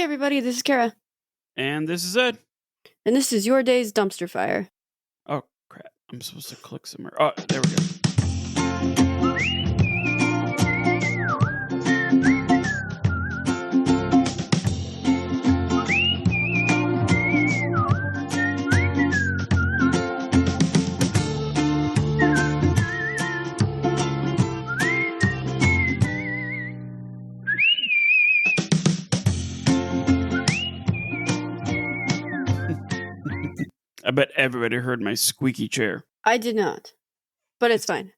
everybody, this is Kara. And this is Ed. And this is your day's dumpster fire. Oh, crap. I'm supposed to click somewhere. Oh, there we go. I bet everybody heard my squeaky chair. I did not, but it's fine.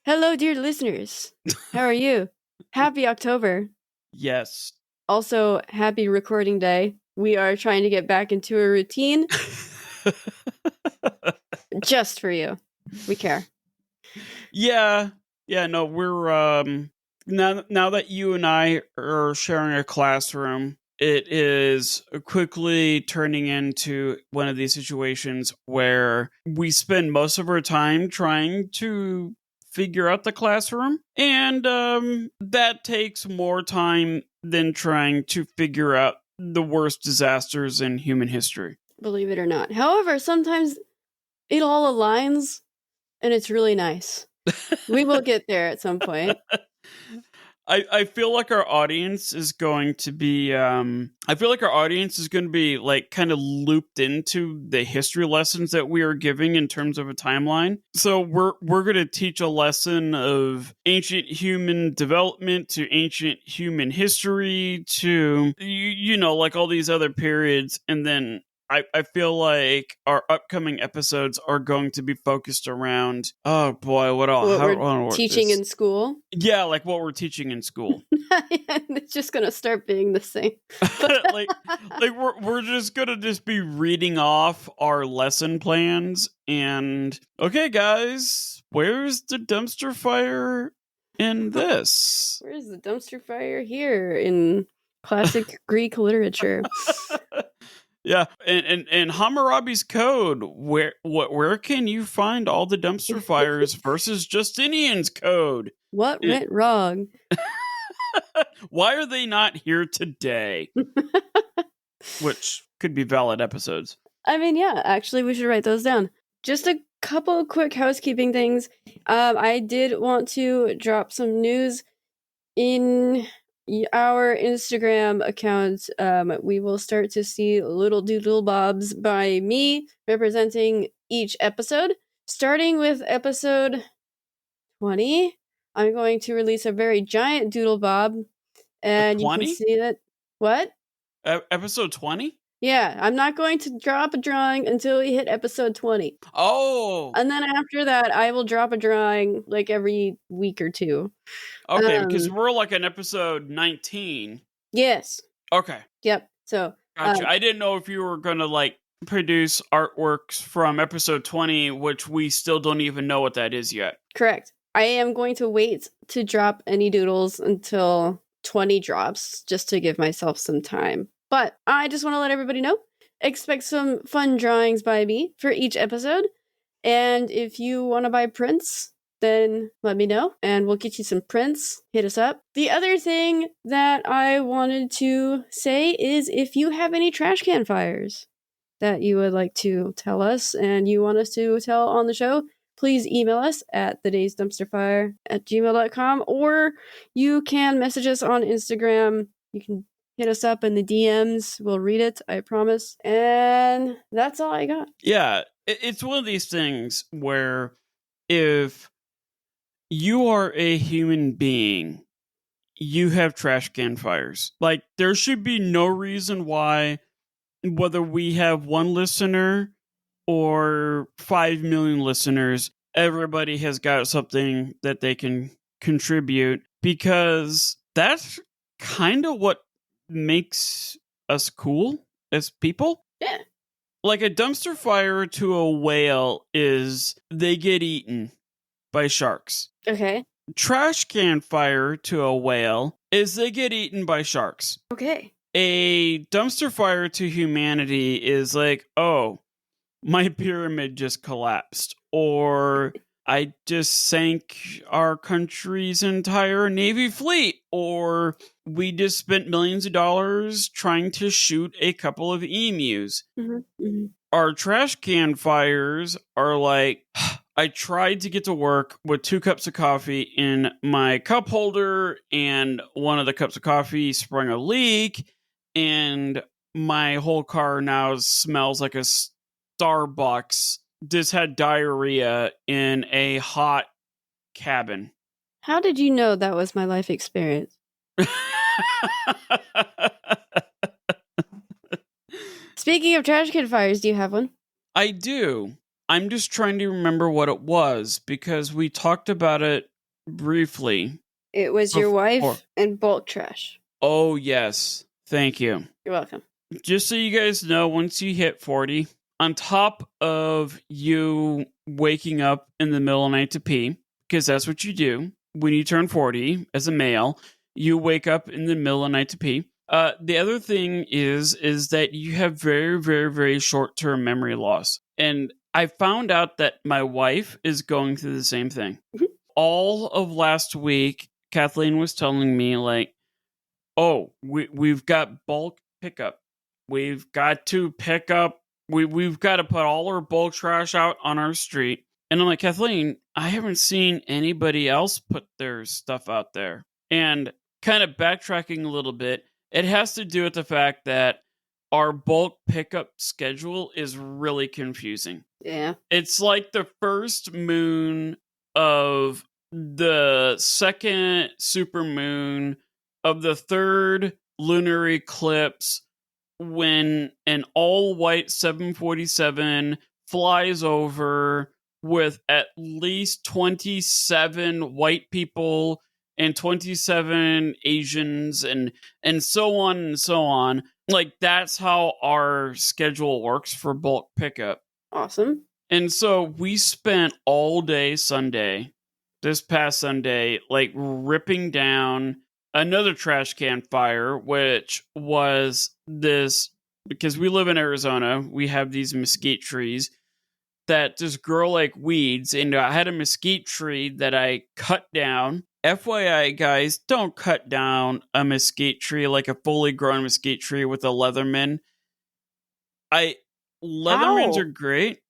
Hello, dear listeners. How are you? Happy October. Yes. Also, happy recording day. We are trying to get back into a routine. Just for you. We care. Yeah. No, we're now that you and I are sharing a classroom, it is quickly turning into one of these situations where we spend most of our time trying to figure out the classroom, and that takes more time than trying to figure out the worst disasters in human history. Believe it or not. However, sometimes it all aligns, and it's really nice. We will get there at some point. I feel like our audience is going to be like kind of looped into the history lessons that we are giving in terms of a timeline. So we're going to teach a lesson of ancient human development to ancient human history to you know, like all these other periods, and then I feel like our upcoming episodes are going to be focused around, oh boy, what we're teaching in school. Yeah, like what we're teaching in school. It's just gonna start being the same. like we're just gonna be reading off our lesson plans and okay, guys, where's the dumpster fire in this? Where's the dumpster fire here in classic Greek literature? Yeah, and Hammurabi's Code, where can you find all the dumpster fires versus Justinian's Code? What went wrong? Why are they not here today? Which could be valid episodes. I mean, yeah, actually, we should write those down. Just a couple quick housekeeping things. I did want to drop some news in our Instagram account. We will start to see little doodle bobs by me representing each episode. Starting with episode 20, I'm going to release a very giant doodle bob, and you can see that. What? Episode 20? Yeah, I'm not going to drop a drawing until we hit episode 20. Oh! And then after that, I will drop a drawing like every week or two. Okay, because we're like on episode 19. Yes. Okay. Yep. So. Gotcha. I didn't know if you were going to like produce artworks from episode 20, which we still don't even know what that is yet. Correct. I am going to wait to drop any doodles until 20 drops, just to give myself some time. But I just want to let everybody know, expect some fun drawings by me for each episode. And if you want to buy prints, then let me know and we'll get you some prints. Hit us up. The other thing that I wanted to say is if you have any trash can fires that you would like to tell us and you want us to tell on the show, please email us at thedaysdumpsterfire@gmail.com, or you can message us on Instagram. You can hit us up in the DMs. We'll read it, I promise. And that's all I got. Yeah, it's one of these things where if you are a human being, you have trash can fires. Like, there should be no reason why, whether we have one listener or 5 million listeners, everybody has got something that they can contribute, because that's kind of what makes us cool as people. Yeah. Like a dumpster fire to a whale is they get eaten by sharks. Okay. Trash can fire to a whale is they get eaten by sharks. Okay. A dumpster fire to humanity is like, oh, my pyramid just collapsed, or I just sank our country's entire Navy fleet, or we just spent millions of dollars trying to shoot a couple of emus. Our trash can fires are like, I tried to get to work with 2 cups of coffee in my cup holder, and one of the cups of coffee sprung a leak, and my whole car now smells like a Starbucks. Just had diarrhea in a hot cabin. How did you know that was my life experience? Speaking of trash can fires, do you have one? I do. I'm just trying to remember what it was because we talked about it briefly. It was your wife and bulk trash. Oh, yes. Thank you. You're welcome. Just so you guys know, once you hit 40, on top of you waking up in the middle of the night to pee, because that's what you do when you turn 40 as a male, you wake up in the middle of the night to pee. The other thing is that you have very, very, very short-term memory loss. And I found out that my wife is going through the same thing. All of last week, Kathleen was telling me, like, oh, we've got bulk pickup. We've got to pick up. We've got to put all our bulk trash out on our street. And I'm like, Kathleen, I haven't seen anybody else put their stuff out there. And kind of backtracking a little bit, it has to do with the fact that our bulk pickup schedule is really confusing. Yeah. It's like the first moon of the second supermoon of the third lunar eclipse when an all-white 747 flies over with at least 27 white people and 27 Asians and so on and so on. Like, that's how our schedule works for bulk pickup. Awesome. And so we spent all day Sunday, this past Sunday, like ripping down another trash can fire, which was this, because we live in Arizona, we have these mesquite trees that just grow like weeds. And I had a mesquite tree that I cut down. FYI, guys, don't cut down a mesquite tree, like a fully grown mesquite tree with a Leatherman. Leathermans are great.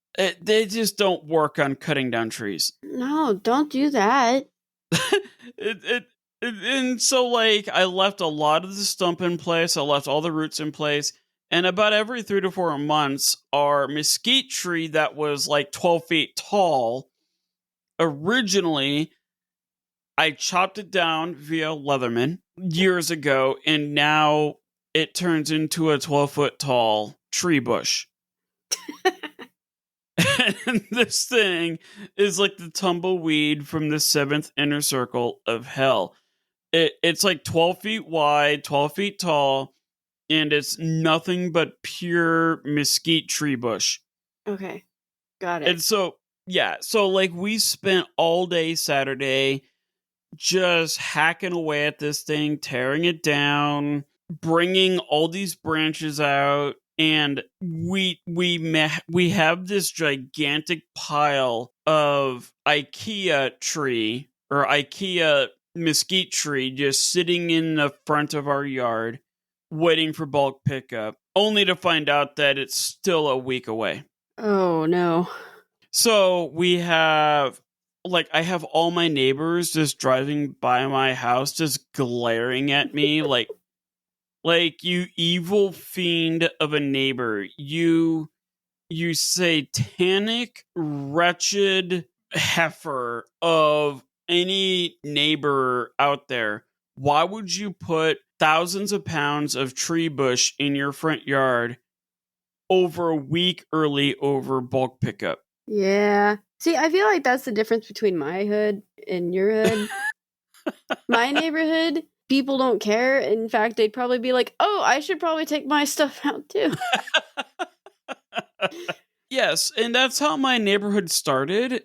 They just don't work on cutting down trees. No, don't do that. And so, like, I left a lot of the stump in place. I left all the roots in place. And about every 3 to 4 months, our mesquite tree that was like 12 feet tall, originally, I chopped it down via Leatherman years ago, and now it turns into a 12-foot tall tree bush. And this thing is like the tumbleweed from the 7th inner circle of hell. It's like 12 feet wide, 12 feet tall, and it's nothing but pure mesquite tree bush. Okay, got it. And so, yeah, so like we spent all day Saturday just hacking away at this thing, tearing it down, bringing all these branches out, and we have this gigantic pile of IKEA tree or IKEA mesquite tree just sitting in the front of our yard waiting for bulk pickup, only to find out that it's still a week away. Oh no. So we have, like, I have all my neighbors just driving by my house just glaring at me like, you evil fiend of a neighbor, you satanic, wretched heifer of any neighbor out there. Why would you put thousands of pounds of tree bush in your front yard over a week early over bulk pickup? Yeah. See, I feel like that's the difference between my hood and your hood. My neighborhood, people don't care. In fact, they'd probably be like, oh, I should probably take my stuff out too. Yes, and that's how my neighborhood started.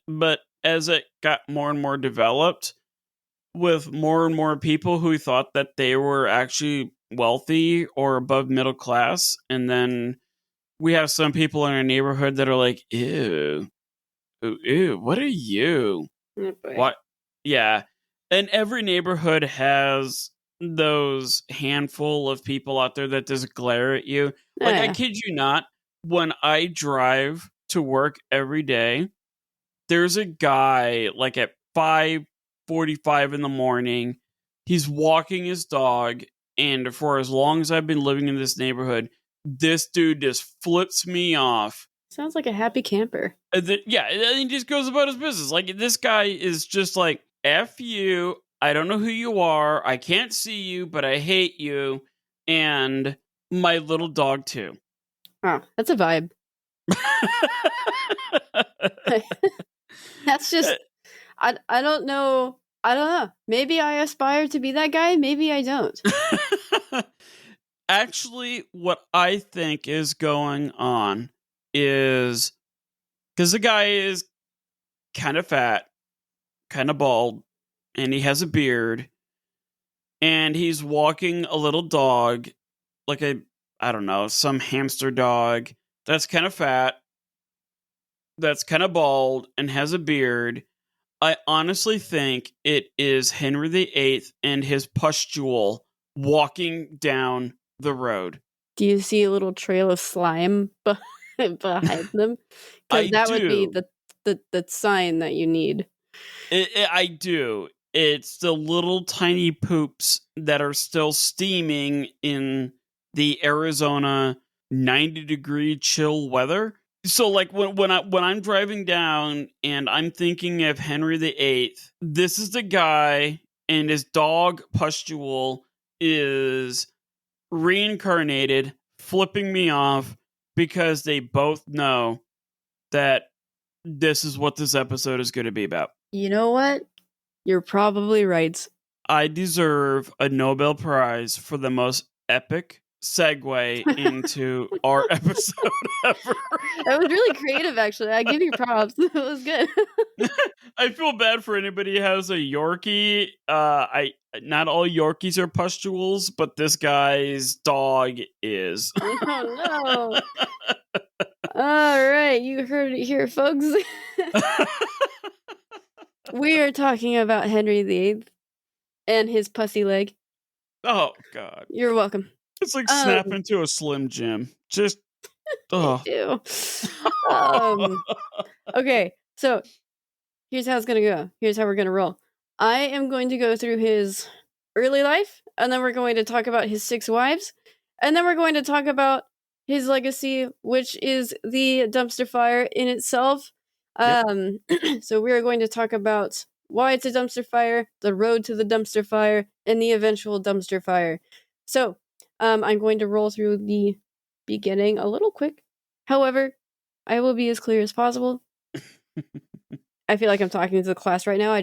But as it got more and more developed, with more and more people who thought that they were actually wealthy or above middle class, and then we have some people in our neighborhood that are like, ew, what are you? Oh, What? Yeah. And every neighborhood has those handful of people out there that just glare at you. Like, I kid you not, when I drive to work every day, there's a guy like at 5:45 in the morning. He's walking his dog, and for as long as I've been living in this neighborhood, this dude just flips me off. Sounds like a happy camper. And he just goes about his business. Like, this guy is just like, F you, I don't know who you are, I can't see you, but I hate you, and my little dog too. Oh, that's a vibe. That's just, I don't know. I don't know. Maybe I aspire to be that guy. Maybe I don't. Actually, what I think is going on is, because the guy is kind of fat, kind of bald, and he has a beard, and he's walking a little dog, like I don't know, some hamster dog that's kind of fat, that's kind of bald, and has a beard. I honestly think it is Henry VIII and his pustule walking down the road. Do you see a little trail of slime behind them? Because that would be the sign that you need. I do. It's the little tiny poops that are still steaming in the Arizona 90-degree chill weather. So, like, when I'm driving down and I'm thinking of Henry VIII, this is the guy, and his dog pustule is reincarnated, flipping me off, because they both know that this is what this episode is going to be about. You know what? You're probably right. I deserve a Nobel Prize for the most epic segue into our episode ever. That was really creative, actually. I give you props. It was good. I feel bad for anybody who has a Yorkie. Not all Yorkies are pustules, but this guy's dog is. Oh no! All right, you heard it here, folks. We are talking about Henry VIII and his pussy leg. Oh God! You're welcome. It's like snap into a Slim Jim. Just Ew. Okay, so here's how it's gonna go. Here's how we're gonna roll. I am going to go through his early life, and then we're going to talk about his 6 wives, and then we're going to talk about his legacy, which is the dumpster fire in itself. Yep. So we are going to talk about why it's a dumpster fire, the road to the dumpster fire, and the eventual dumpster fire. So I'm going to roll through the beginning a little quick. However, I will be as clear as possible. I feel like I'm talking to the class right now. I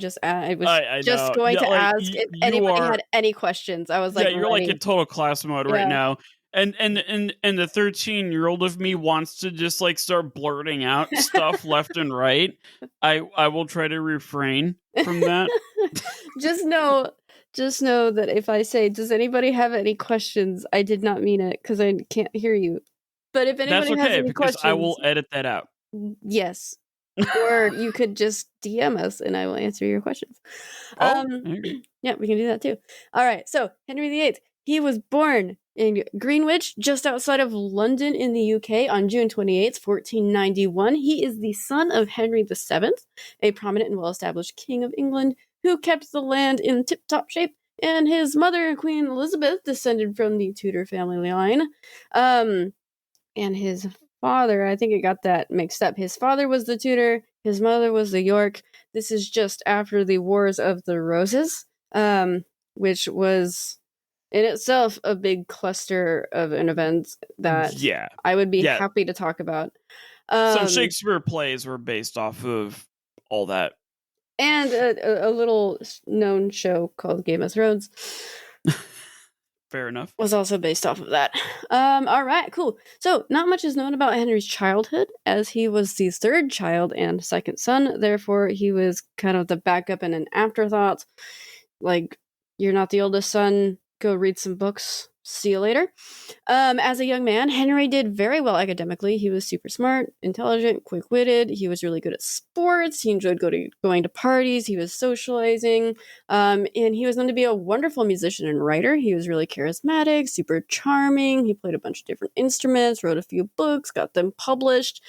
was just going to ask if anybody had any questions. I was like, yeah, you're like in total class mode right now. And the 13-year-old of me wants to just like start blurting out stuff left and right. I will try to refrain from that. Just know that if I say, "Does anybody have any questions?" I did not mean it, because I can't hear you. But if anybody has any questions, I will edit that out. Yes. Or you could just DM us and I will answer your questions. Yeah, we can do that too. All right. So Henry VIII, he was born in Greenwich, just outside of London in the UK, on June 28th, 1491. He is the son of Henry VII, a prominent and well-established king of England who kept the land in tip-top shape, and his mother, Queen Elizabeth, descended from the Tudor family line. And his father, I think I got that mixed up. His father was the Tudor, his mother was the York. This is just after the Wars of the Roses, which was in itself a big cluster of an event that I would be happy to talk about. Some Shakespeare plays were based off of all that. And a little known show called Game of Thrones. Fair enough. Was also based off of that. All right, cool. So, not much is known about Henry's childhood, as he was the 3rd child and 2nd son. Therefore, he was kind of the backup and an afterthought. Like, you're not the oldest son, go read some books See you later. As a young man, Henry did very well academically. He was super smart, intelligent, quick-witted. He was really good at sports. He enjoyed going to parties. He was socializing. And he was known to be a wonderful musician and writer. He was really charismatic, super charming. He played a bunch of different instruments, wrote a few books, got them published.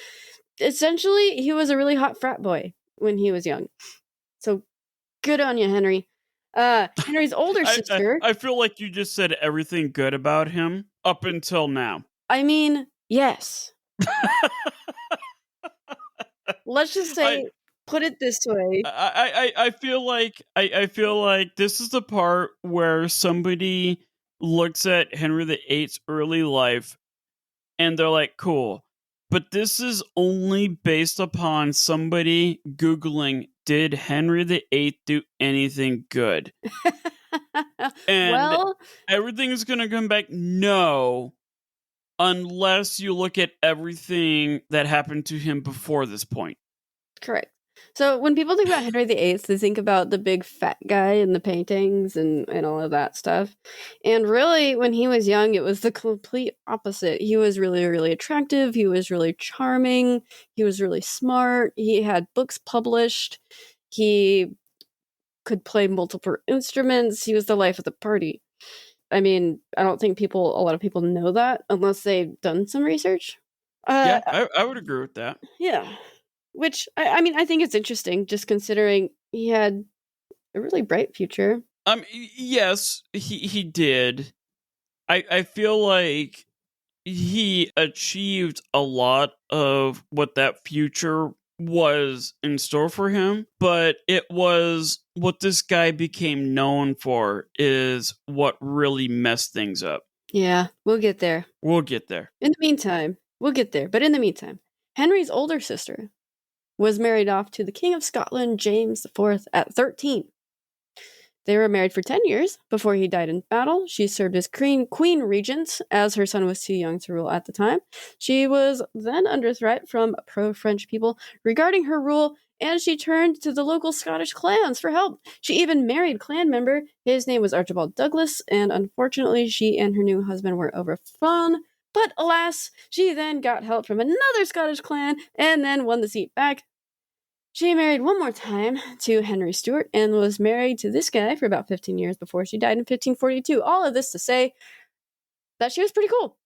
Essentially, he was a really hot frat boy when he was young. So good on you, Henry. Henry's older sister. I feel like you just said everything good about him up until now. I mean, yes. Let's just say, put it this way. I feel like this is the part where somebody looks at Henry VIII's early life and they're like, cool. But this is only based upon somebody Googling, did Henry VIII do anything good? And well, everything's going to come back no, unless you look at everything that happened to him before this point. correct. So when people think about Henry VIII, they think about the big fat guy in the paintings and all of that stuff. And really, when he was young, it was the complete opposite. He was really, really attractive. He was really charming. He was really smart. He had books published. He could play multiple instruments. He was the life of the party. I mean, I don't think a lot of people know that unless they've done some research. Yeah, I would agree with that. Yeah. Which, I mean, I think it's interesting, just considering he had a really bright future. Yes, he did. I feel like he achieved a lot of what that future was in store for him, but it was what this guy became known for is what really messed things up. Yeah, we'll get there. We'll get there. In the meantime, we'll get there. But in the meantime, Henry's older sister was married off to the King of Scotland, James IV, at 13. They were married for 10 years before he died in battle. She served as queen regent, as her son was too young to rule at the time. She was then under threat from pro-French people regarding her rule, and she turned to the local Scottish clans for help. She even married a clan member. His name was Archibald Douglas, and unfortunately, she and her new husband were overthrown. But alas, she then got help from another Scottish clan, and then won the seat back. She married one more time to Henry Stuart and was married to this guy for about 15 years before she died in 1542. All of this to say that she was pretty cool.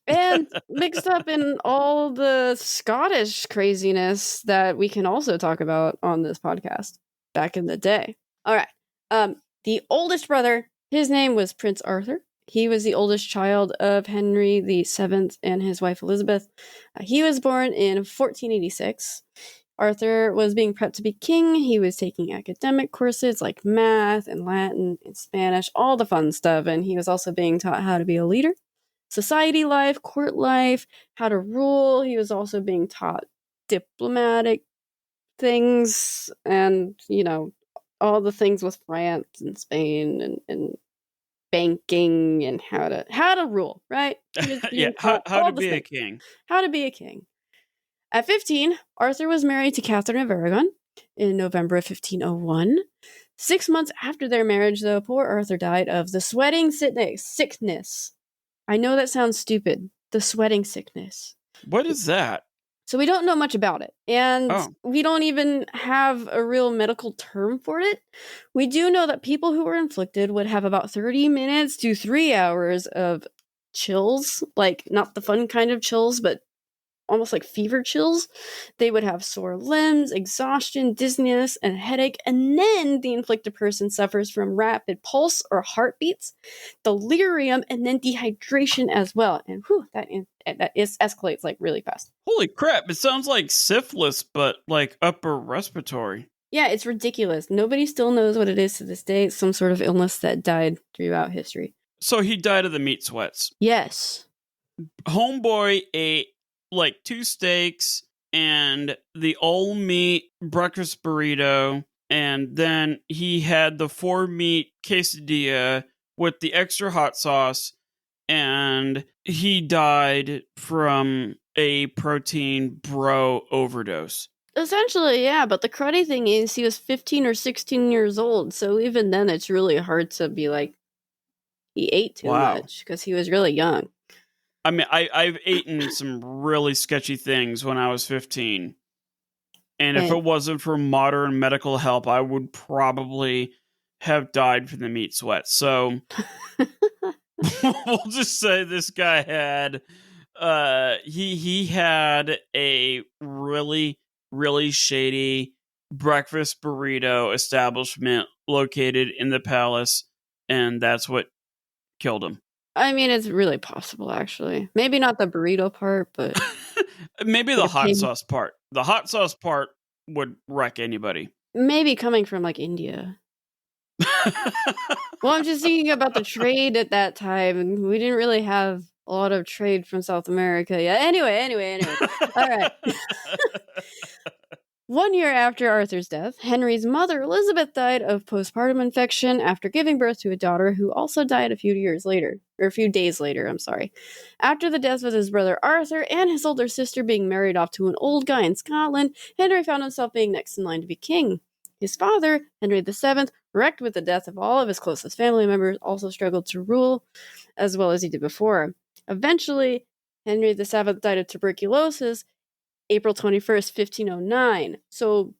And mixed up in all the Scottish craziness that we can also talk about on this podcast back in the day. All right. The oldest brother, his name was Prince Arthur. He was the oldest child of Henry VII and his wife Elizabeth. He was born in 1486. Arthur was being prepped to be king. He was taking academic courses like math and Latin and Spanish, all the fun stuff. And he was also being taught how to be a leader, society life, court life, how to rule. He was also being taught diplomatic things and, all the things with France and Spain and banking and how to rule, right? Yeah, how to be a king. How to be a king. At 15, Arthur was married to Catherine of Aragon in November of 1501. 6 months after their marriage, though, poor Arthur died of the sweating sickness. I know that sounds stupid. The sweating sickness. What is that? So we don't know much about it. And we don't even have a real medical term for it. We do know that people who were inflicted would have about 30 minutes to 3 hours of chills. Like, not the fun kind of chills, but almost like fever chills. They would have sore limbs, exhaustion, dizziness, and headache, and then the inflicted person suffers from rapid pulse or heartbeats, delirium, and then dehydration as well. And that escalates like really fast. Holy crap, it sounds like syphilis, but like upper respiratory. Yeah, it's ridiculous. Nobody still knows what it is to this day. It's some sort of illness that died throughout history. So he died of the meat sweats. Yes. Homeboy ate like 2 steaks and the all meat breakfast burrito, and then he had the 4 meat quesadilla with the extra hot sauce, and he died from a protein bro overdose. Essentially, yeah, but the cruddy thing is he was 15 or 16 years old, so even then it's really hard to be like, He ate too much because he was really young. I mean, I've eaten some really sketchy things when I was 15. And if it wasn't for modern medical help, I would probably have died from the meat sweat. So we'll just say this guy had he had a really, really shady breakfast burrito establishment located in the palace, and that's what killed him. I mean, it's really possible, actually. Maybe not the burrito part, but maybe the hot sauce part. The hot sauce part would wreck anybody. Maybe coming from like India. Well, I'm just thinking about the trade at that time, and we didn't really have a lot of trade from South America yet. Anyway. All right. 1 year after Arthur's death, Henry's mother, Elizabeth, died of postpartum infection after giving birth to a daughter who also died a few days later. After the death of his brother Arthur and his older sister being married off to an old guy in Scotland, Henry found himself being next in line to be king. His father, Henry VII, wrecked with the death of all of his closest family members, also struggled to rule as well as he did before. Eventually, Henry VII died of tuberculosis, April 21st, 1509. So,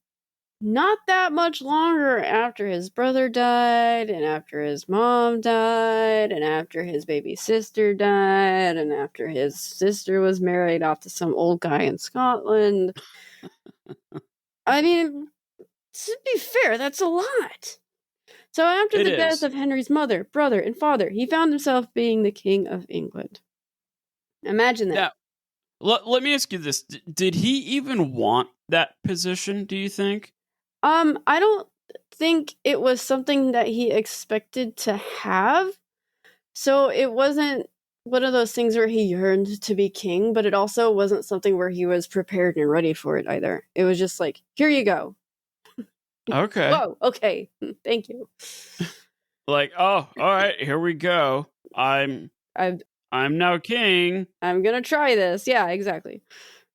not that much longer after his brother died, and after his mom died, and after his baby sister died, and after his sister was married off to some old guy in Scotland. I mean, to be fair, that's a lot. So after the death of Henry's mother, brother, and father, he found himself being the King of England. Imagine that. Let me ask you this. Did he even want that position, do you think? I don't think it was something that he expected to have. So it wasn't one of those things where he yearned to be king, but it also wasn't something where he was prepared and ready for it either. It was just like, here you go. Okay. Whoa, okay. Thank you. Like, oh, all right, here we go. I'm now king. I'm gonna try this. Yeah, exactly.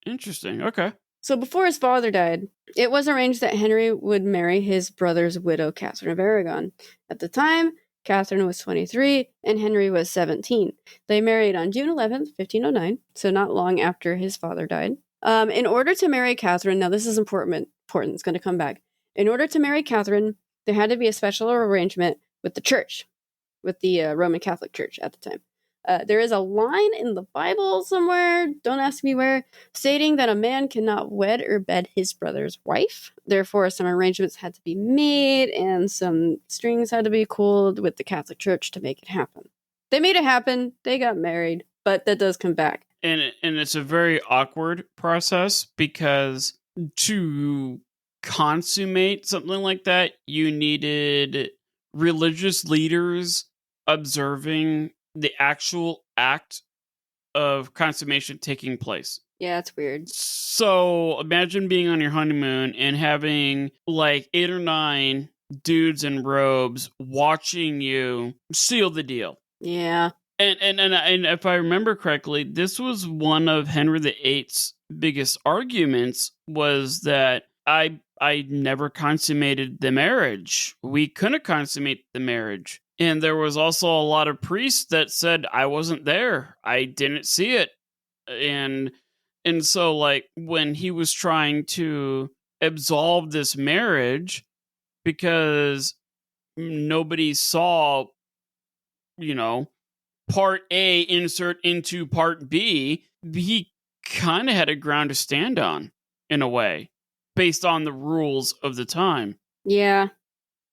Interesting. Okay. So before his father died, it was arranged that Henry would marry his brother's widow, Catherine of Aragon. At the time, Catherine was 23 and Henry was 17. They married on June 11th, 1509, so not long after his father died. In order to marry Catherine, now this is important, it's going to come back. In order to marry Catherine, there had to be a special arrangement with the church, with the Roman Catholic Church at the time. There is a line in the Bible somewhere, don't ask me where, stating that a man cannot wed or bed his brother's wife. Therefore, some arrangements had to be made and some strings had to be pulled with the Catholic Church to make it happen. They made it happen. They got married, but that does come back. And it's a very awkward process because to consummate something like that, you needed religious leaders observing the actual act of consummation taking place. Yeah, it's weird. So imagine being on your honeymoon and having like 8 or 9 dudes in robes watching you seal the deal. Yeah. And if I remember correctly, this was one of Henry VIII's biggest arguments, was that I never consummated the marriage. We couldn't consummate the marriage. And there was also a lot of priests that said, I wasn't there. I didn't see it. And so, like, when he was trying to absolve this marriage because nobody saw, part A insert into part B, he kind of had a ground to stand on, in a way, based on the rules of the time. Yeah.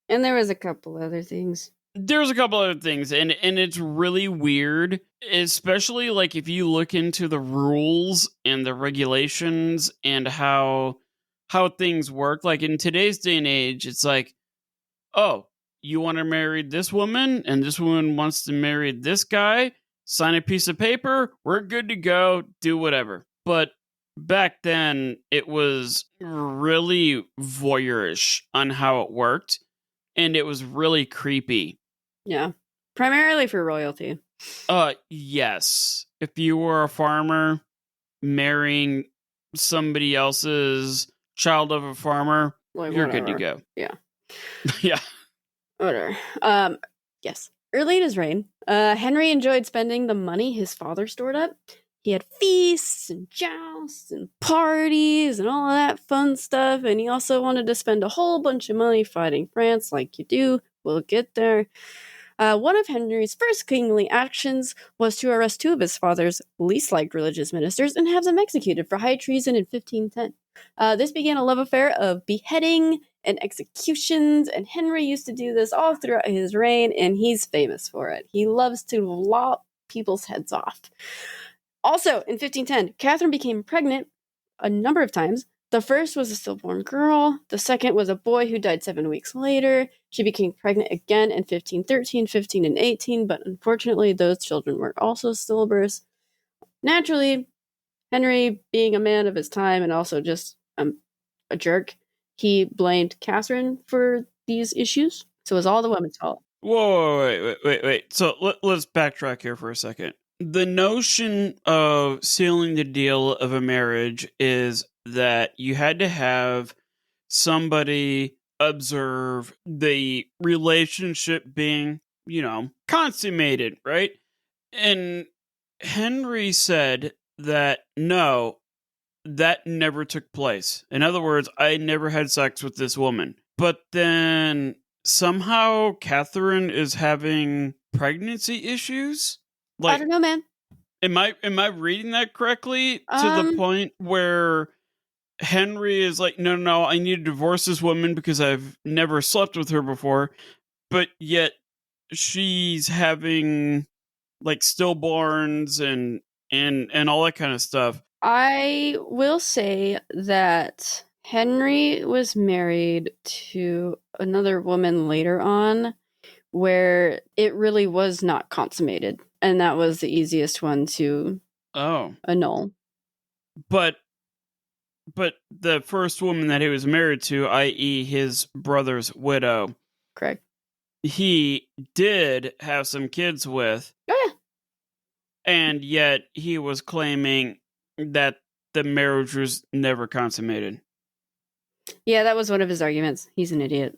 And there was a couple other things. There's a couple other things, and it's really weird, especially like if you look into the rules and the regulations and how things work. Like in today's day and age, it's like, oh, you want to marry this woman, and this woman wants to marry this guy, sign a piece of paper, we're good to go, do whatever. But back then, it was really voyeurish on how it worked, and it was really creepy. Yeah. Primarily for royalty. Yes. If you were a farmer marrying somebody else's child of a farmer, like, you're good to go. Yeah. Yeah. Whatever. Yes. Early in his reign, Henry enjoyed spending the money his father stored up. He had feasts and jousts and parties and all of that fun stuff, and he also wanted to spend a whole bunch of money fighting France, like you do. We'll get there. One of Henry's first kingly actions was to arrest two of his father's least liked religious ministers and have them executed for high treason in 1510. This began a love affair of beheading and executions, and Henry used to do this all throughout his reign, and he's famous for it. He loves to lop people's heads off. Also, in 1510, Catherine became pregnant a number of times. The first was a stillborn girl. The second was a boy who died 7 weeks later. She became pregnant again in 1513, 15, and 18, but unfortunately, those children were also stillbirths. Naturally, Henry, being a man of his time and also just a jerk, he blamed Catherine for these issues. So it was all the women's fault. Whoa, wait. So let's backtrack here for a second. The notion of sealing the deal of a marriage is that you had to have somebody observe the relationship being, consummated, right? And Henry said that no, that never took place. In other words, I never had sex with this woman. But then somehow Catherine is having pregnancy issues? I don't know, man. Am I reading that correctly? To the point where Henry is like, no, I need to divorce this woman because I've never slept with her before, but yet she's having like stillborns and all that kind of stuff. I will say that Henry was married to another woman later on where it really was not consummated, and that was the easiest one to annul. But the first woman that he was married to, i.e. his brother's widow, correct, he did have some kids with. Oh yeah. And yet he was claiming that the marriage was never consummated. Yeah, that was one of his arguments. He's an idiot.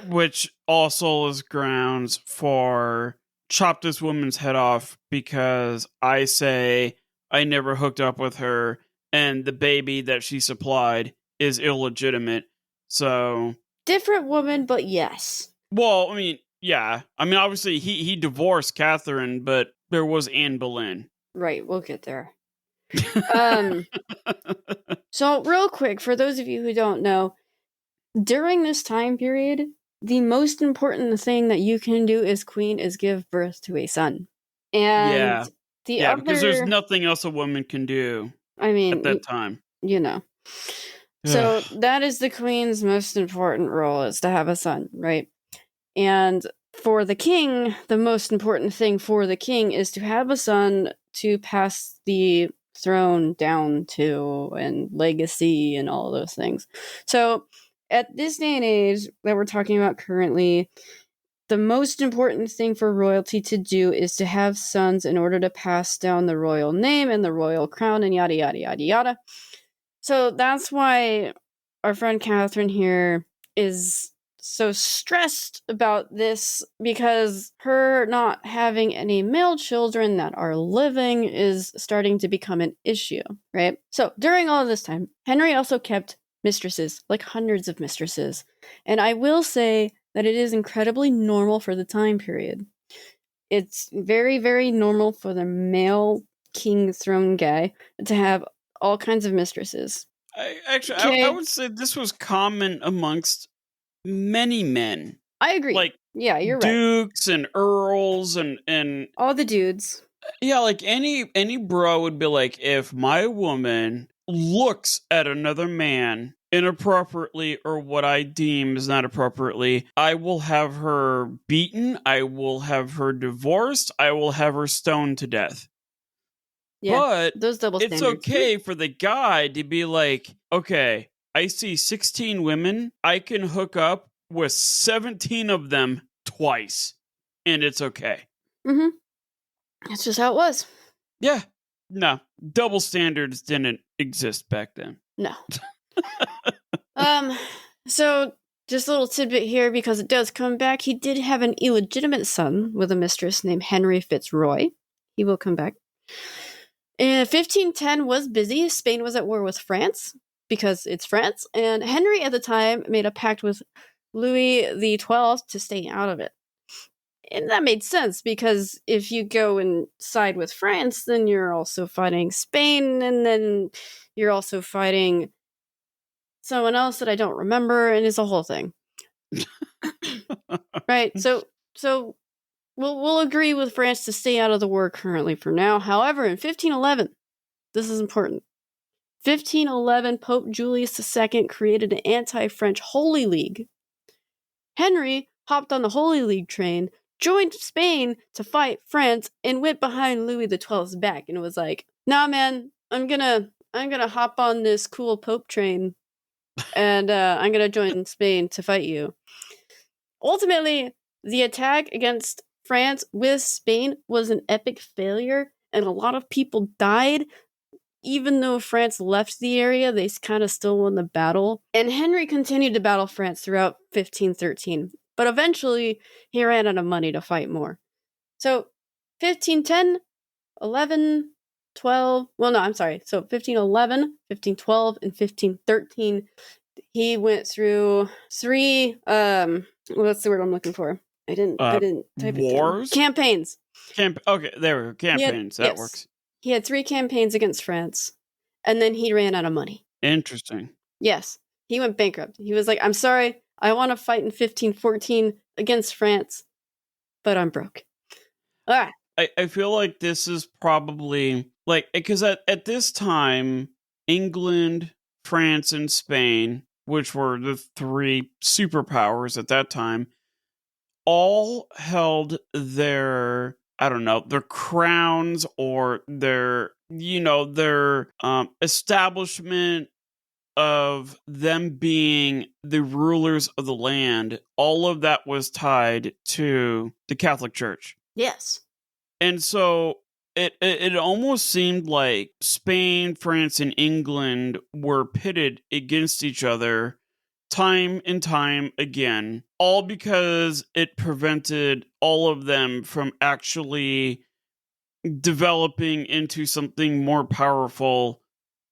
Which also is grounds for chop this woman's head off because I say I never hooked up with her and the baby that she supplied is illegitimate. So different woman, but yes. Well, I mean, yeah. I mean, obviously he divorced Catherine, but there was Anne Boleyn. Right, we'll get there. So real quick, for those of you who don't know, during this time period, the most important thing that you can do as queen is give birth to a son. And because there's nothing else a woman can do. I mean, at that time, So that is the queen's most important role, is to have a son, right? And for the king, the most important thing for the king is to have a son to pass the throne down to, and legacy and all those things. So at this day and age that we're talking about currently, the most important thing for royalty to do is to have sons in order to pass down the royal name and the royal crown and yada, yada, yada, yada. So that's why our friend Catherine here is so stressed about this, because her not having any male children that are living is starting to become an issue, right? So during all of this time, Henry also kept mistresses, like hundreds of mistresses. And I will say that it is incredibly normal for the time period. It's very, very normal for the male king throne guy to have all kinds of mistresses. I would say this was common amongst many men. I agree. Like, yeah, you're right. Dukes and earls and all the dudes. Yeah, like any bro would be like, if my woman looks at another man inappropriately or what I deem is not appropriately, I will have her beaten, I will have her divorced, I will have her stoned to death. Yeah, but those double standards. It's okay for the guy to be like, okay, I see 16 women, I can hook up with 17 of them twice, and it's okay. Mm-hmm. That's just how it was. Yeah. No, double standards didn't exist back then. No. So Just a little tidbit here, because it does come back. He did have an illegitimate son with a mistress named Henry Fitzroy. He will come back. 1510 was busy. Spain was at war with France, because it's France, and Henry at the time made a pact with Louis XII to stay out of it. And that made sense, because if you go and side with France, then you're also fighting Spain, and then you're also fighting someone else that I don't remember, and it's a whole thing. Right? So we'll agree with France to stay out of the war currently for now. However, in 1511, this is important. 1511, Pope Julius II created an anti-French Holy League. Henry hopped on the Holy League train, joined Spain to fight France, and went behind Louis XII's back and was like, "Nah, man, I'm gonna hop on this cool Pope train, and I'm gonna join Spain to fight you." Ultimately, the attack against France with Spain was an epic failure, and a lot of people died. Even though France left the area, they kind of still won the battle. And Henry continued to battle France throughout 1513, but eventually he ran out of money to fight more. So 1510, 11, 12, well, no, I'm sorry. So 1511, 1512, and 1513, he went through three, what's the word I'm looking for? I didn't type wars? it down. Campaigns. Okay, there we go. Campaigns. That works. He had 3 campaigns against France, and then he ran out of money. Interesting. Yes. He went bankrupt. He was like, "I'm sorry, I want to fight in 1514 against France, but I'm broke." All right. I feel like this is probably, like, because at this time, England, France, and Spain, which were the 3 superpowers at that time, all held their, I don't know, their crowns or their establishment of them being the rulers of the land. All of that was tied to the Catholic Church. Yes. And so it almost seemed like Spain, France, and England were pitted against each other time and time again, all because it prevented all of them from actually developing into something more powerful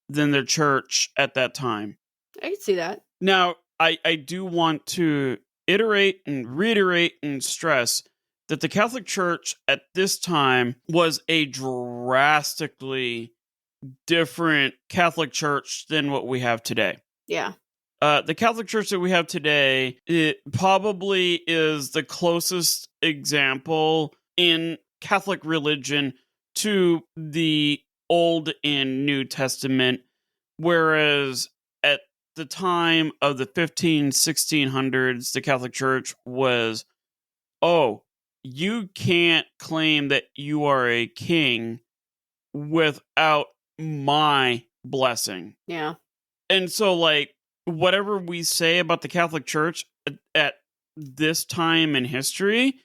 than their church at that time. I can see that. Now, I do want to iterate and reiterate and stress that the Catholic Church at this time was a drastically different Catholic Church than what we have today. Yeah. The Catholic Church that we have today, it probably is the closest example in Catholic religion to the Old and New Testament, whereas at the time of the 1600s, the Catholic Church was, oh, you can't claim that you are a king without my blessing. Yeah. And so, like, whatever we say about the Catholic Church at this time in history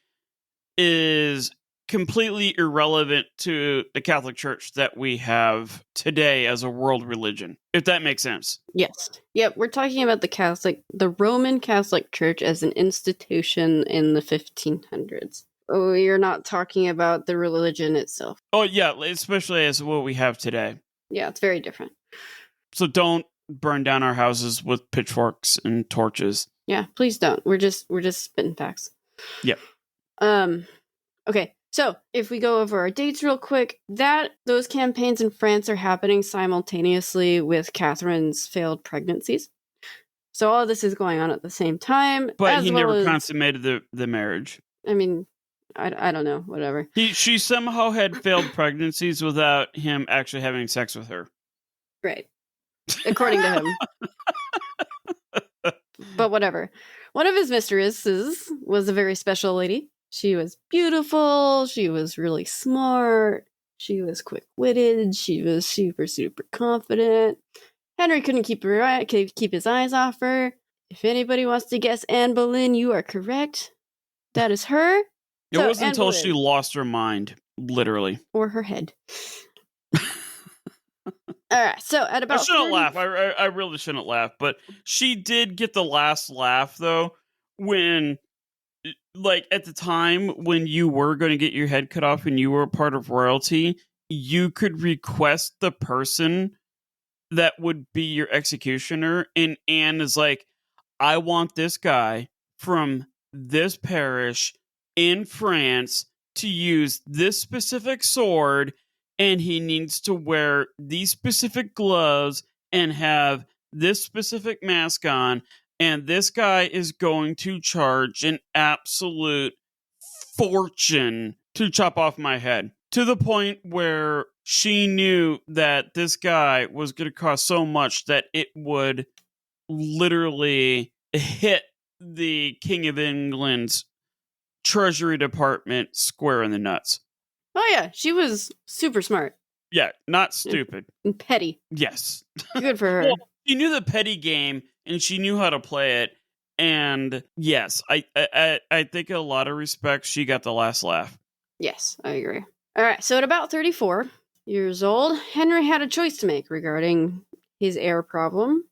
is completely irrelevant to the Catholic Church that we have today as a world religion, if that makes sense. Yes. Yep, we're talking about the Roman Catholic Church as an institution in the 1500s. Oh, you're not talking about the religion itself. Oh, yeah, especially as what we have today. Yeah, it's very different. So don't burn down our houses with pitchforks and torches. Yeah, please don't. We're just spitting facts. Yep. Okay. So, if we go over our dates real quick, those campaigns in France are happening simultaneously with Catherine's failed pregnancies. So all of this is going on at the same time. But he never consummated the marriage. I mean, I don't know, whatever. She somehow had failed pregnancies without him actually having sex with her. Right. According to him. But whatever. One of his mistresses was a very special lady. She was beautiful. She was really smart. She was quick-witted. She was super, super confident. Henry couldn't keep his eyes off her. If anybody wants to guess Anne Boleyn, you are correct. That is her. It wasn't until she lost her mind, literally. Or her head. All right, so at I about shouldn't 30... laugh. I really shouldn't laugh. But she did get the last laugh, though, when, like, at the time when you were going to get your head cut off and you were a part of royalty, you could request the person that would be your executioner. And Anne is like, I want this guy from this parish in France to use this specific sword, and he needs to wear these specific gloves and have this specific mask on, and this guy is going to charge an absolute fortune to chop off my head, to the point where she knew that this guy was going to cost so much that it would literally hit the King of England's Treasury Department square in the nuts. Oh yeah, she was super smart. Yeah, not stupid. And petty. Yes. Good for her. Well, she knew the petty game and she knew how to play it. And yes, I think in a lot of respects she got the last laugh. Yes, I agree. All right, so at about 34 years old, Henry had a choice to make regarding his heir problem.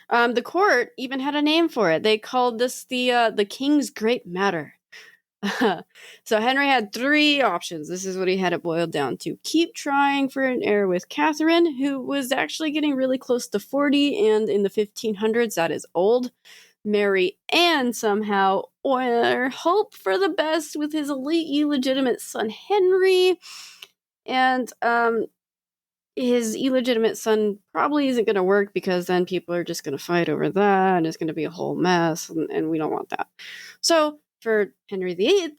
The court even had a name for it. They called this the King's Great Matter. So Henry had 3 options. This is what he had it boiled down to. Keep trying for an heir with Catherine, who was actually getting really close to 40, and in the 1500s, that is old. Marry Anne somehow, or hope for the best with his illegitimate son Henry. And his illegitimate son probably isn't going to work, because then people are just going to fight over that, and it's going to be a whole mess, and we don't want that. So for Henry VIII,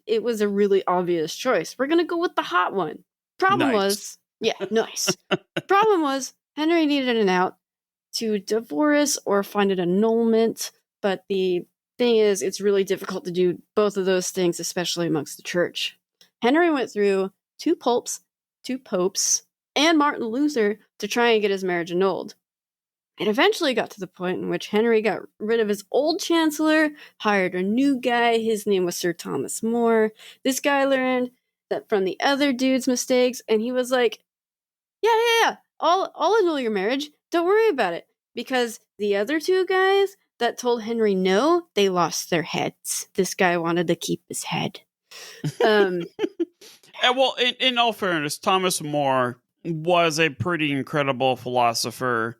it was a really obvious choice. We're going to go with the hot one. Problem was, Henry needed an out to divorce or find an annulment, but the thing is, it's really difficult to do both of those things, especially amongst the church. Henry went through 2 popes, and Martin Luther to try and get his marriage annulled. It eventually got to the point in which Henry got rid of his old chancellor, hired a new guy. His name was Sir Thomas More. This guy learned that from the other dude's mistakes, and he was like, yeah, I'll annul your marriage. Don't worry about it. Because the other 2 guys that told Henry no, they lost their heads. This guy wanted to keep his head. Well, in all fairness, Thomas More was a pretty incredible philosopher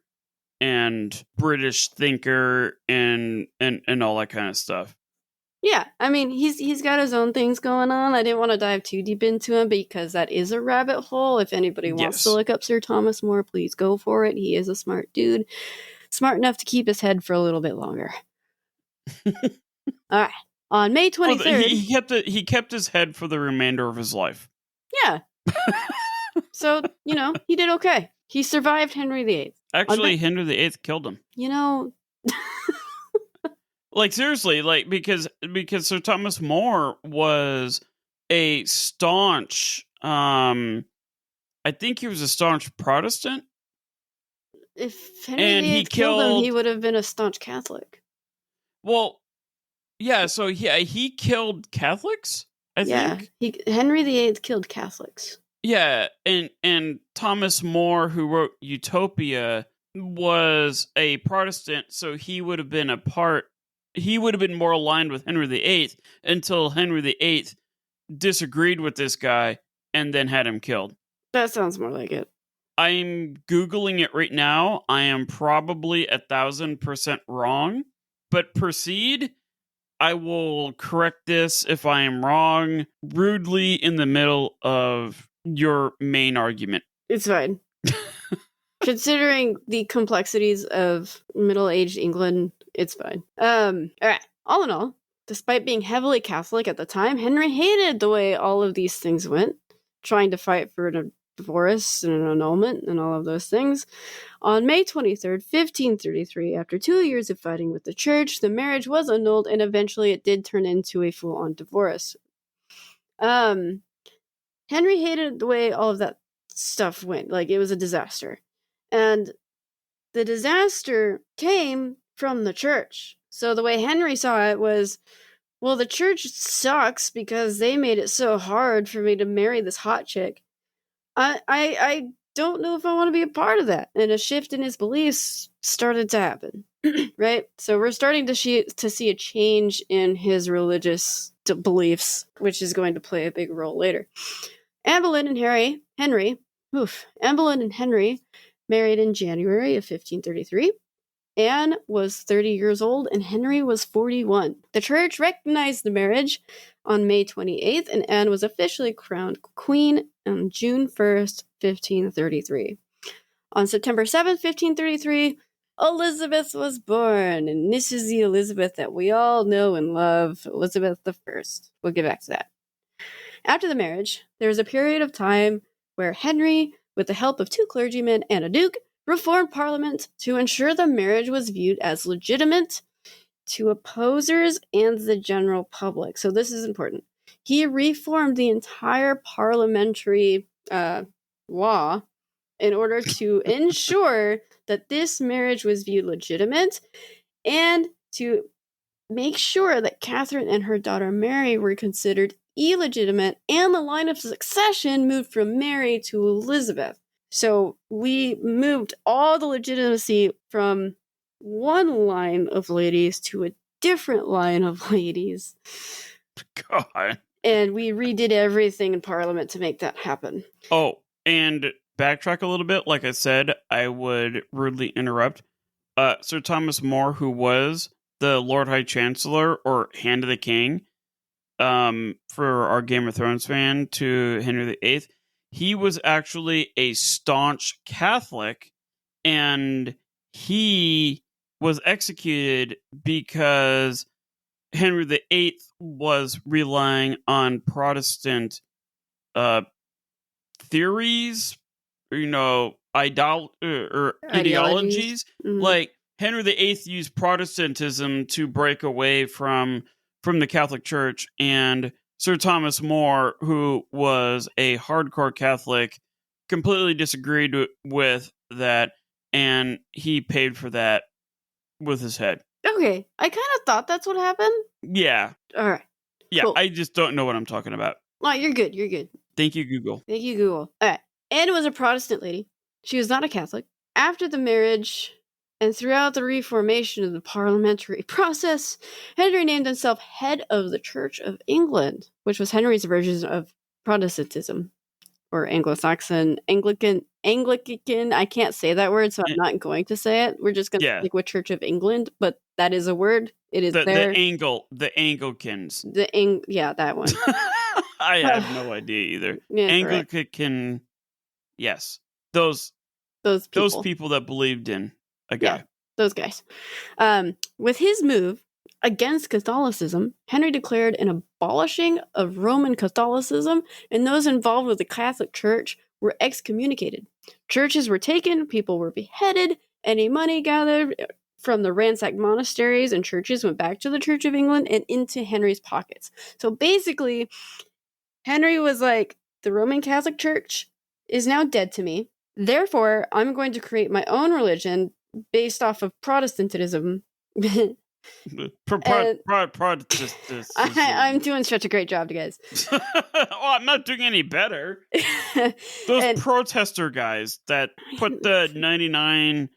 and British thinker and all that kind of stuff. Yeah, I mean, he's got his own things going on. I didn't want to dive too deep into him, because that is a rabbit hole. If anybody wants to look up Sir Thomas More, please go for it. He is a smart dude. Smart enough to keep his head for a little bit longer. All right. On May 23rd... He kept his head for the remainder of his life. Yeah. So, he did okay. He survived Henry VIII. Actually, Henry VIII killed him. Like, seriously, like, because Sir Thomas More was a staunch, I think he was a staunch Protestant. If Henry VIII killed him, he would have been a staunch Catholic. Well, yeah, so he killed Catholics, I think. Henry VIII killed Catholics. Yeah, and Thomas More, who wrote Utopia, was a Protestant, so he would have been more aligned with Henry VIII until Henry VIII disagreed with this guy and then had him killed. That sounds more like it. I'm Googling it right now. I am probably 1,000% wrong, but proceed. I will correct this if I am wrong rudely in the middle of your main argument. It's fine. Considering the complexities of middle-aged England, it's fine. All right. All in all, despite being heavily Catholic at the time, Henry hated the way all of these things went, trying to fight for a divorce and an annulment and all of those things. On May 23rd, 1533, after 2 years of fighting with the church, the marriage was annulled, and eventually it did turn into a full-on divorce. Henry hated the way all of that stuff went. Like, it was a disaster. And the disaster came from the church. So the way Henry saw it was, well, the church sucks because they made it so hard for me to marry this hot chick. I don't know if I want to be a part of that. And a shift in his beliefs started to happen, right? So we're starting to see a change in his religious beliefs, which is going to play a big role later. Anne Boleyn and Anne Boleyn and Henry married in January of 1533. Anne was 30 years old and Henry was 41. The church recognized the marriage on May 28th, and Anne was officially crowned queen on June 1st, 1533. On September 7th, 1533, Elizabeth was born, and this is the Elizabeth that we all know and love, Elizabeth I. We'll get back to that. After the marriage, there was a period of time where Henry, with the help of 2 clergymen and a duke, reformed Parliament to ensure the marriage was viewed as legitimate to opposers and the general public. So this is important. He reformed the entire parliamentary law in order to ensure that this marriage was viewed legitimate and to make sure that Catherine and her daughter Mary were considered illegitimate and the line of succession moved from Mary to Elizabeth. So we moved all the legitimacy from one line of ladies to a different line of ladies. God. And we redid everything in Parliament to make that happen. Oh, and backtrack a little bit. Like I said, I would rudely interrupt. Sir Thomas More, who was the Lord High Chancellor or Hand of the King, for our Game of Thrones fan, to Henry VIII, he was actually a staunch Catholic, and he was executed because Henry VIII was relying on Protestant theories, ideologies. Mm-hmm. Like, Henry VIII used Protestantism to break away from the Catholic Church, and Sir Thomas More, who was a hardcore Catholic, completely disagreed with that, and he paid for that with his head. Okay, I kind of thought that's what happened. Yeah. All right. Yeah, cool. I just don't know what I'm talking about. Oh, you're good. Thank you, Google. All right. Anne was a Protestant lady. She was not a Catholic. After the marriage and throughout the reformation of the parliamentary process, Henry named himself head of the Church of England, which was Henry's version of Protestantism, or Anglo-Saxon, Anglican. I can't say that word, so I'm not going to say it. We're just going to stick with Church of England, but that is a word. It is there. The Anglicans. That one. I have no idea either. Yeah, Anglican, yes. Those people that believed in a guy. Yeah, those guys. With his move against Catholicism, Henry declared an abolishing of Roman Catholicism, and those involved with the Catholic Church were excommunicated. Churches were taken, people were beheaded, any money gathered from the ransacked monasteries and churches went back to the Church of England and into Henry's pockets. So basically, Henry was like, the Roman Catholic Church is now dead to me. Therefore, I'm going to create my own religion based off of Protestantism. Protestantism. I'm doing such a great job, guys. Well, I'm not doing any better. Those protester guys that put the 99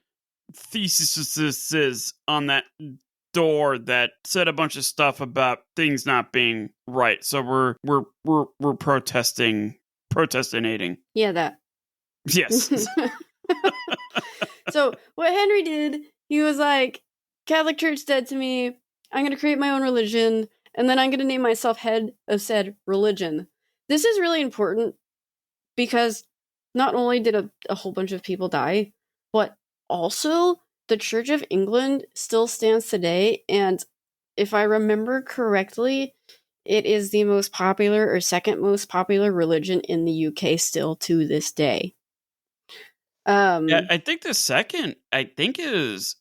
theses on that door that said a bunch of stuff about things not being right. So we're protestinating. Yeah, that. Yes. So what Henry did, he was like, Catholic Church dead to me. I'm going to create my own religion, and then I'm going to name myself head of said religion. This is really important because not only did a whole bunch of people die, but also the Church of England still stands today, and if I remember correctly, it is the most popular or second most popular religion in the UK still to this day. I think the second, is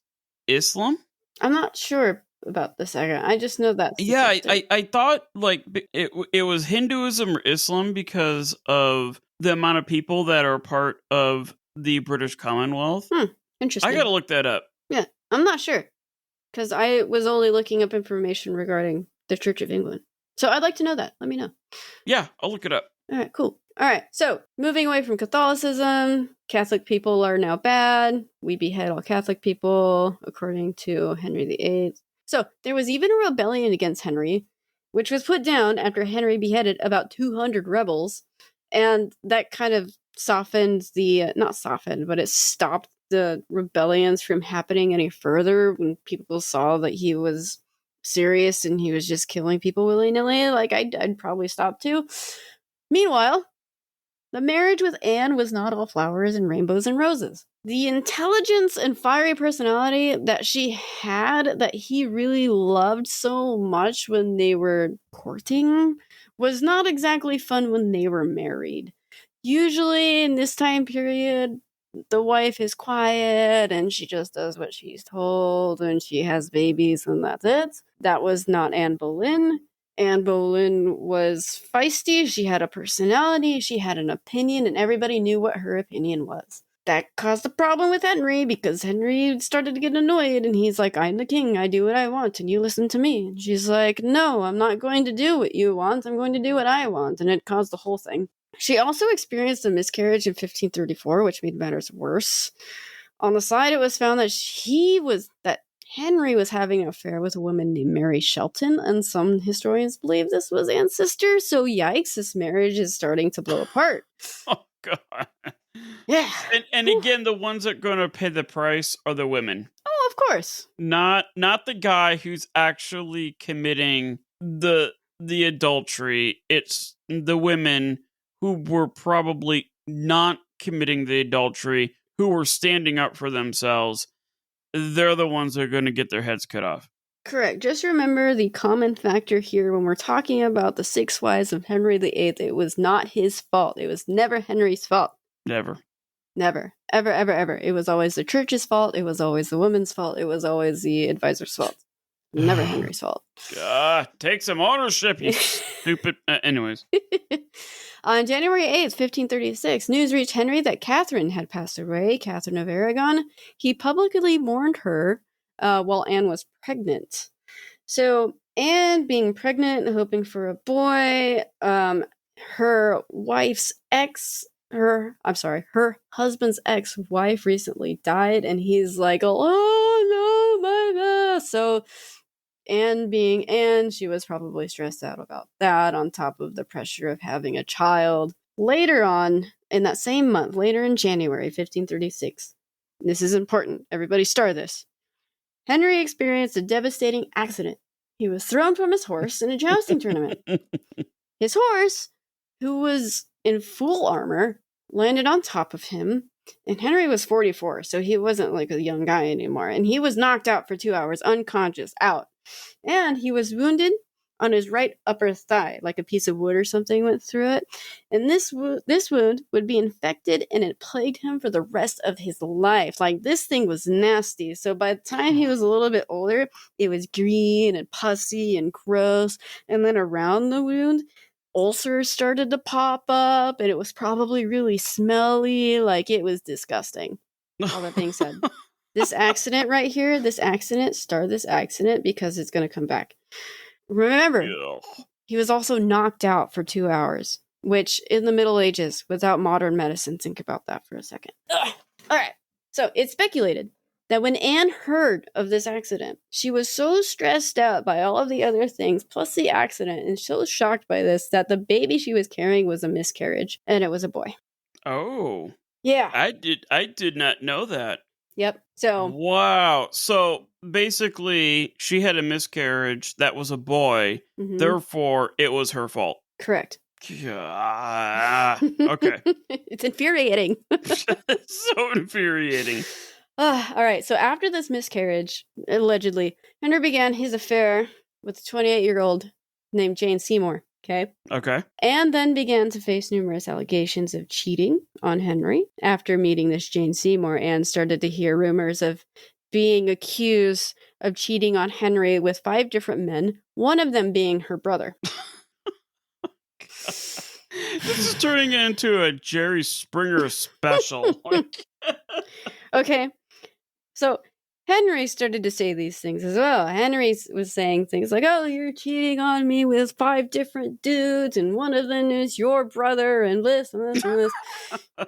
Islam. I'm not sure about the second. I just know that. Yeah, I thought like it was Hinduism or Islam because of the amount of people that are part of the British Commonwealth. Interesting. I gotta look that up. Yeah, I'm not sure because I was only looking up information regarding the Church of England. So I'd like to know that. Let me know. Yeah, I'll look it up. All right, cool. All right, so moving away from Catholicism, Catholic people are now bad. We behead all Catholic people, according to Henry VIII. So there was even a rebellion against Henry, which was put down after Henry beheaded about 200 rebels. And that kind of softened not softened, but it stopped the rebellions from happening any further when people saw that he was serious and he was just killing people willy-nilly. Like, I'd probably stop too. Meanwhile, the marriage with Anne was not all flowers and rainbows and roses. The intelligence and fiery personality that she had, that he really loved so much when they were courting, was not exactly fun when they were married. Usually in this time period, the wife is quiet and she just does what she's told and she has babies and that's it. That was not Anne Boleyn. Anne Boleyn was feisty, she had a personality, she had an opinion, and everybody knew what her opinion was. That caused a problem with Henry, because Henry started to get annoyed, and he's like, I'm the king, I do what I want, and you listen to me. And she's like, no, I'm not going to do what you want, I'm going to do what I want, and it caused the whole thing. She also experienced a miscarriage in 1534, which made matters worse. On the side, it was found that Henry was having an affair with a woman named Mary Shelton, and some historians believe this was Anne's sister, so yikes, this marriage is starting to blow apart. Oh, God. Yeah. And again, the ones that are going to pay the price are the women. Oh, of course. Not the guy who's actually committing the adultery. It's the women who were probably not committing the adultery, who were standing up for themselves. They're the ones that are going to get their heads cut off. Correct. Just remember the common factor here when we're talking about the 6 wives of Henry VIII. It was not his fault. It was never Henry's fault. Never. Never. Ever, ever, ever. It was always the church's fault. It was always the woman's fault. It was always the advisor's fault. Never Henry's fault. God, take some ownership, you stupid... anyways. On January 8th, 1536, news reached Henry that Catherine had passed away, Catherine of Aragon. He publicly mourned her while Anne was pregnant. So, Anne being pregnant and hoping for a boy, her husband's ex-wife recently died, and he's like, oh no, my God. So, Anne being Anne, she was probably stressed out about that, on top of the pressure of having a child. Later on, in that same month, later in January 1536, this is important, everybody star this, Henry experienced a devastating accident. He was thrown from his horse in a jousting tournament. His horse, who was in full armor, landed on top of him, and Henry was 44, so he wasn't like a young guy anymore, and he was knocked out for 2 hours, unconscious, out. And he was wounded on his right upper thigh, like a piece of wood or something went through it. And this wound would be infected, and it plagued him for the rest of his life. Like, this thing was nasty. So by the time he was a little bit older, it was green and pussy and gross. And then around the wound, ulcers started to pop up, and it was probably really smelly. Like, it was disgusting. All that being said. This accident right here, star this accident, because it's going to come back. Remember, he was also knocked out for 2 hours, which in the Middle Ages, without modern medicine, think about that for a second. Ugh. All right. So it's speculated that when Anne heard of this accident, she was so stressed out by all of the other things, plus the accident, and so shocked by this, that the baby she was carrying was a miscarriage, and it was a boy. Oh. Yeah. I did not know that. Yep. So. Wow. So basically, she had a miscarriage that was a boy. Mm-hmm. Therefore, it was her fault. Correct. Okay. It's infuriating. It's so infuriating. All right. So after this miscarriage, allegedly, Henry began his affair with a 28-year-old named Jane Seymour. Okay. And then began to face numerous allegations of cheating on Henry. After meeting this Jane Seymour, Anne started to hear rumors of being accused of cheating on Henry with 5 different men, one of them being her brother. This is turning into a Jerry Springer special. Okay. So Henry started to say these things as well. Henry was saying things like, oh, you're cheating on me with 5 different dudes, and one of them is your brother, and this and this and this.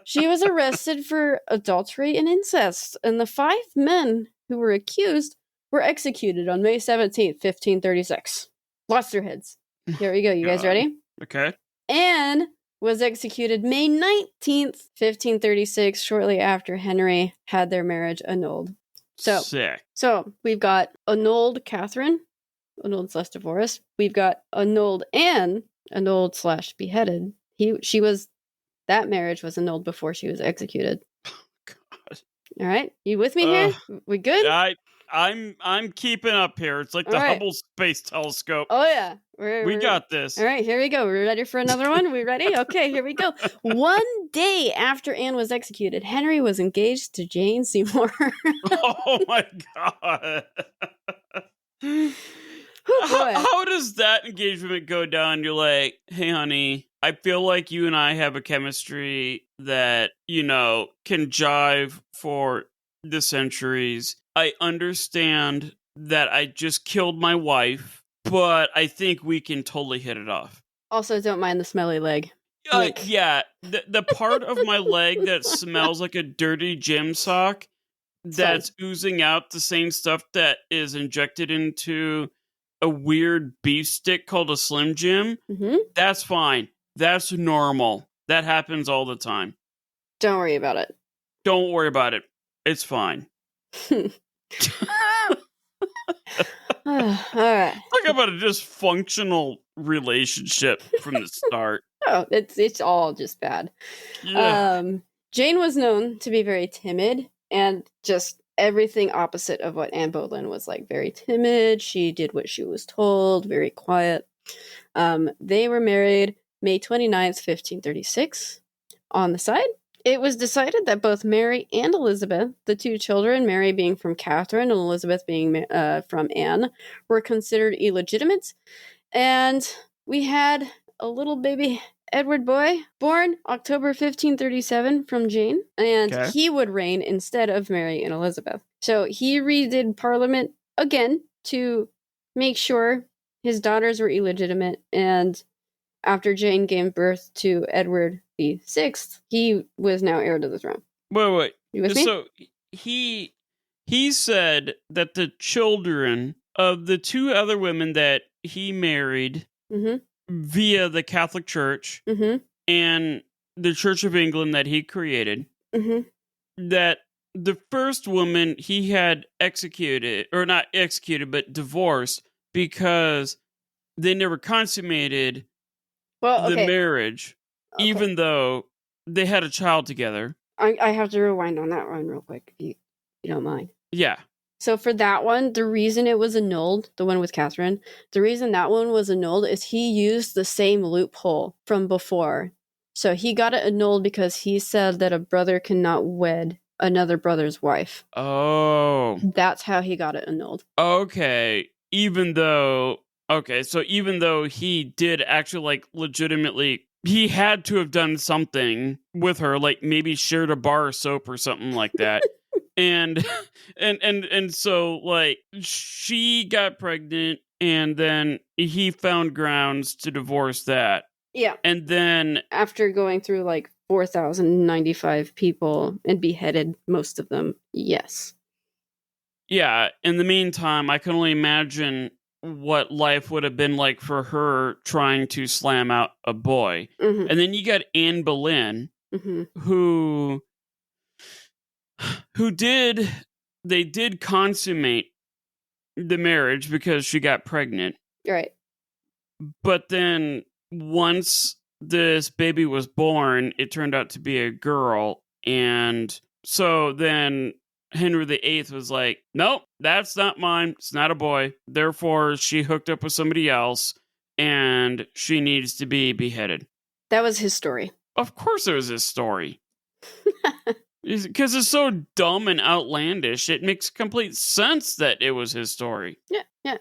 She was arrested for adultery and incest, and the 5 men who were accused were executed on May 17th, 1536. Lost their heads. Here we go. You guys ready? Okay. Anne was executed May 19th, 1536, shortly after Henry had their marriage annulled. Sick. So we've got annulled Catherine, annulled / divorce. We've got annulled Anne, annulled / beheaded. That marriage was annulled before she was executed. God. All right, you with me here? We good? I'm keeping up here. It's like All the right. Hubble Space Telescope. Oh yeah, we got this. All right, here we go. We're ready for another one. We ready? Okay, here we go. One day after Anne was executed, Henry was engaged to Jane Seymour. Oh my God. Oh, how does that engagement go down? You're like, hey, honey, I feel like you and I have a chemistry that, can jive for the centuries. I understand that I just killed my wife, but I think we can totally hit it off. Also, don't mind the smelly leg. Yeah, the part of my leg that smells like a dirty gym sock that's oozing out the same stuff that is injected into a weird beef stick called a Slim Jim, that's fine. That's normal. That happens all the time. Don't worry about it. Don't worry about it. It's fine. All right. Talk about a dysfunctional relationship from the start. Oh, it's all just bad. Yeah. Jane was known to be very timid and just everything opposite of what Anne Boleyn was like. Very timid. She did what she was told. Very quiet. They were married May 29th, 1536. On the side, it was decided that both Mary and Elizabeth, the 2 children, Mary being from Catherine and Elizabeth being from Anne, were considered illegitimate. And we had a little baby Edward boy born October 1537 from Jane, and he would reign instead of Mary and Elizabeth. So he redid Parliament again to make sure his daughters were illegitimate, and after Jane gave birth to Edward VI, he was now heir to the throne. Wait. You with me? So he said that the children of the 2 other women that he married via the Catholic Church and the Church of England that he created, that the first woman he had executed, or not executed, but divorced because they never consummated the marriage, even though they had a child together. I have to rewind on that one real quick, if you don't mind. Yeah. So for that one, the reason it was annulled, the one with Catherine, the reason that one was annulled is he used the same loophole from before. So he got it annulled because he said that a brother cannot wed another brother's wife. Oh. That's how he got it annulled. Okay. So even though he did actually legitimately, he had to have done something with her, like maybe shared a bar of soap or something like that. and so she got pregnant, and then he found grounds to divorce that. Yeah. And then after going through 4,095 people and beheaded most of them, yes. Yeah, in the meantime, I can only imagine what life would have been like for her trying to slam out a boy. And then you got Anne Boleyn, who did consummate the marriage because she got pregnant. Right. But then once this baby was born, it turned out to be a girl. And so then Henry VIII was like, nope, that's not mine. It's not a boy. Therefore, she hooked up with somebody else, and she needs to be beheaded. That was his story. Of course it was his story. Because it's so dumb and outlandish, it makes complete sense that it was his story. Yeah.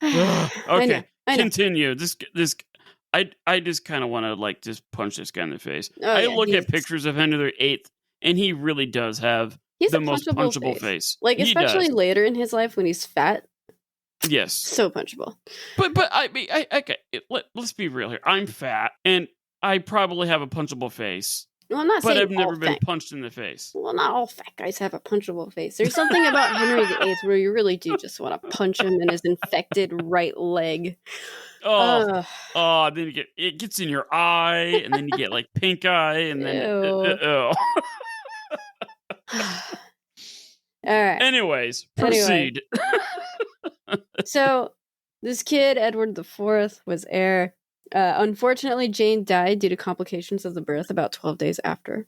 Okay, I know. Continue. I just kind of want to just punch this guy in the face. Oh, I look at pictures of Henry VIII, and he really does have He's the a most punchable face. Like, He especially does. later in his life when he's fat. Yes. So punchable. But I mean, okay, let's be real here. I'm fat, and I probably have a punchable face, Well, I'm not but saying I've never all been fat. punched in the face. Well, not all fat guys have a punchable face. There's something about Henry VIII where you really do just want to punch him in his infected right leg. Oh, then it gets in your eye, and then you get like pink eye, and then Ew. oh. All right. Anyways, Anyway. proceed. So, this kid, Edward IV, was heir. Unfortunately, Jane died due to complications of the birth about 12 days after.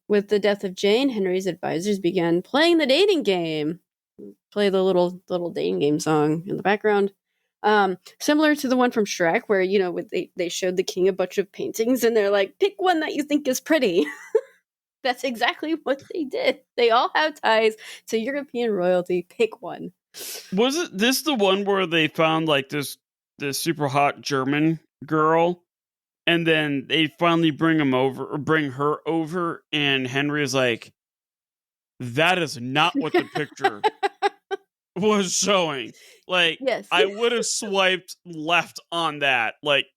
With the death of Jane, Henry's advisors began playing the dating game. Play the little dating game song in the background. Similar to the one from Shrek, where, you know, they showed the king a bunch of paintings, and they're like, pick one that you think is pretty. That's exactly what they did. They all have ties to European royalty. Pick one. Was this the one where they found like this super hot German girl, and then they finally bring her over, and Henry is like, that is not what the picture was showing. Like, Yes. I would have swiped left on that. Like,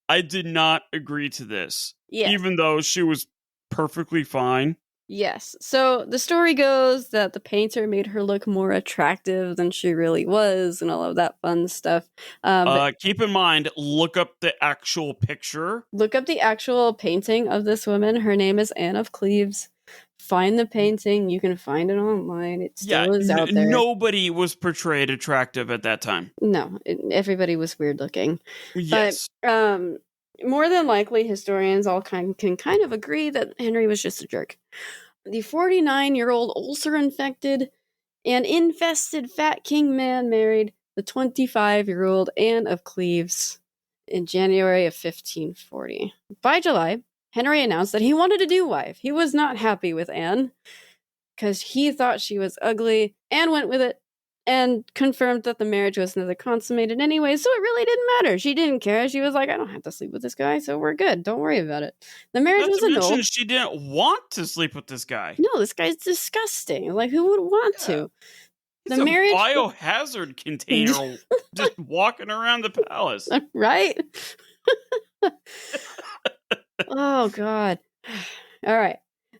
I did not agree to this. Yes. Even though she was perfectly fine. Yes. So the story goes that the painter made her look more attractive than she really was, and all of that fun stuff. Keep in mind, look up the actual picture. Look up the actual painting of this woman. Her name is Anne of Cleves. Find the painting. You can find it online. It still is out there. Nobody was portrayed attractive at that time. No, everybody was weird looking. Yes. But, more than likely, historians all can kind of agree that Henry was just a jerk. The 49-year-old ulcer-infected and infested fat king man married the 25-year-old Anne of Cleves in January of 1540. By July, Henry announced that he wanted a new wife. He was not happy with Anne because he thought she was ugly. Anne went with it and confirmed that the marriage was never consummated anyway, so it really didn't matter. She didn't care. She was like, I don't have to sleep with this guy, so we're good. Don't worry about it. The marriage was annulled. She didn't want to sleep with this guy. No, this guy's disgusting. Like, who would want to? He's a biohazard container just walking around the palace. Right? Oh, God. All right.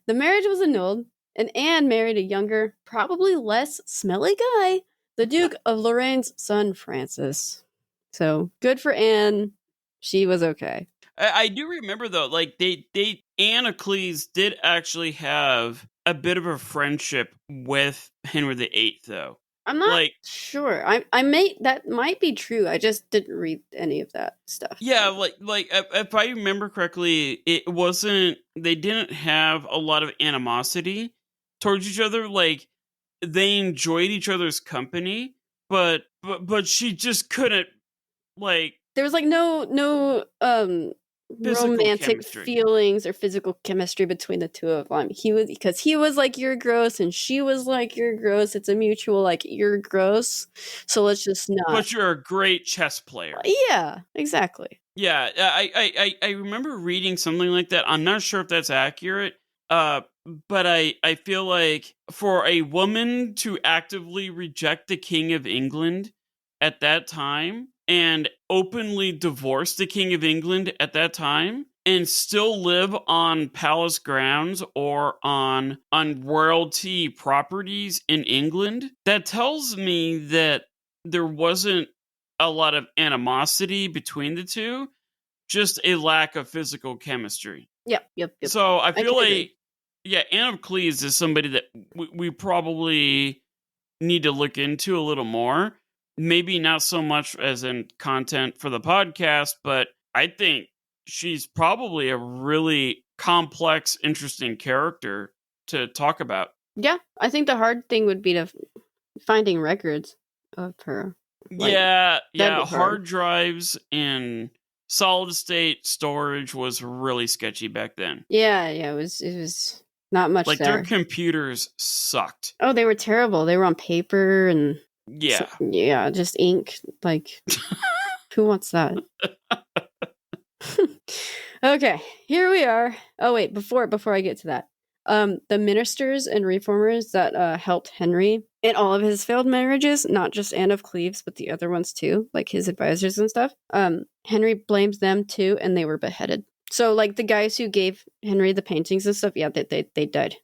The marriage was annulled, and Anne married a younger, probably less smelly guy, the Duke of Lorraine's son, Francis. So, good for Anne. She was okay. I do remember, though, like, Anne of Cleves did actually have a bit of a friendship with Henry VIII, though. I'm not sure. That might be true. I just didn't read any of that stuff. Yeah, like if I remember correctly, they didn't have a lot of animosity towards each other. Like, they enjoyed each other's company, but she just couldn't, like, there was like no romantic feelings or physical chemistry between the two of them. He was like, you're gross, and she was like, you're gross. It's a mutual, like, you're gross, so let's just not. But you're a great chess player. Yeah, exactly. Yeah, I remember reading something like that. I'm not sure if that's accurate. But I feel like for a woman to actively reject the King of England at that time and openly divorce the King of England at that time and still live on palace grounds or on royalty properties in England, that tells me that there wasn't a lot of animosity between the two, just a lack of physical chemistry. Yep. So I feel like, yeah, Anne of Cleves is somebody that we probably need to look into a little more. Maybe not so much as in content for the podcast, but I think she's probably a really complex, interesting character to talk about. Yeah, I think the hard thing would be finding records of her. Like, yeah, hard drives and solid state storage was really sketchy back then. Yeah, it was not much like there. Their computers sucked. Oh, they were terrible. They were on paper and just ink. Like, who wants that? Okay, here we are. Oh wait, before I get to that, the ministers and reformers that helped Henry in all of his failed marriages, not just Anne of Cleves, but the other ones too, like his advisors and stuff. Henry blames them too, and they were beheaded. So, like, the guys who gave Henry the paintings and stuff, yeah, they died.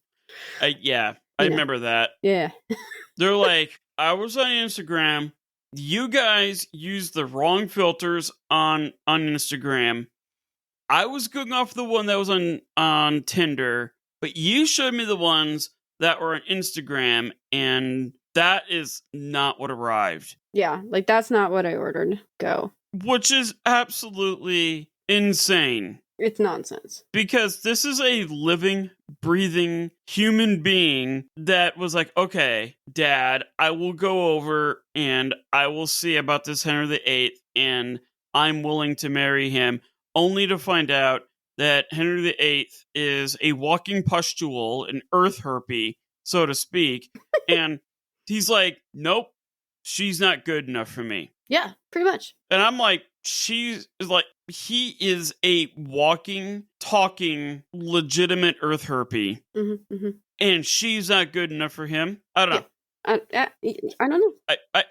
Yeah, I remember that. Yeah. They're like, I was on Instagram. You guys used the wrong filters on Instagram. I was going off the one that was on Tinder, but you showed me the ones that were on Instagram, and that is not what arrived. Yeah, like, that's not what I ordered. Go. Which is absolutely insane. It's nonsense. Because this is a living, breathing human being that was like, okay, Dad, I will go over and I will see about this Henry VIII, and I'm willing to marry him, only to find out that Henry VIII is a walking pustule, an earth herpy, so to speak. And he's like, nope, she's not good enough for me. Yeah, pretty much. And I'm like, he is a walking, talking, legitimate earth herpy. Mm-hmm, mm-hmm. And she's not good enough for him. I don't know. I don't know.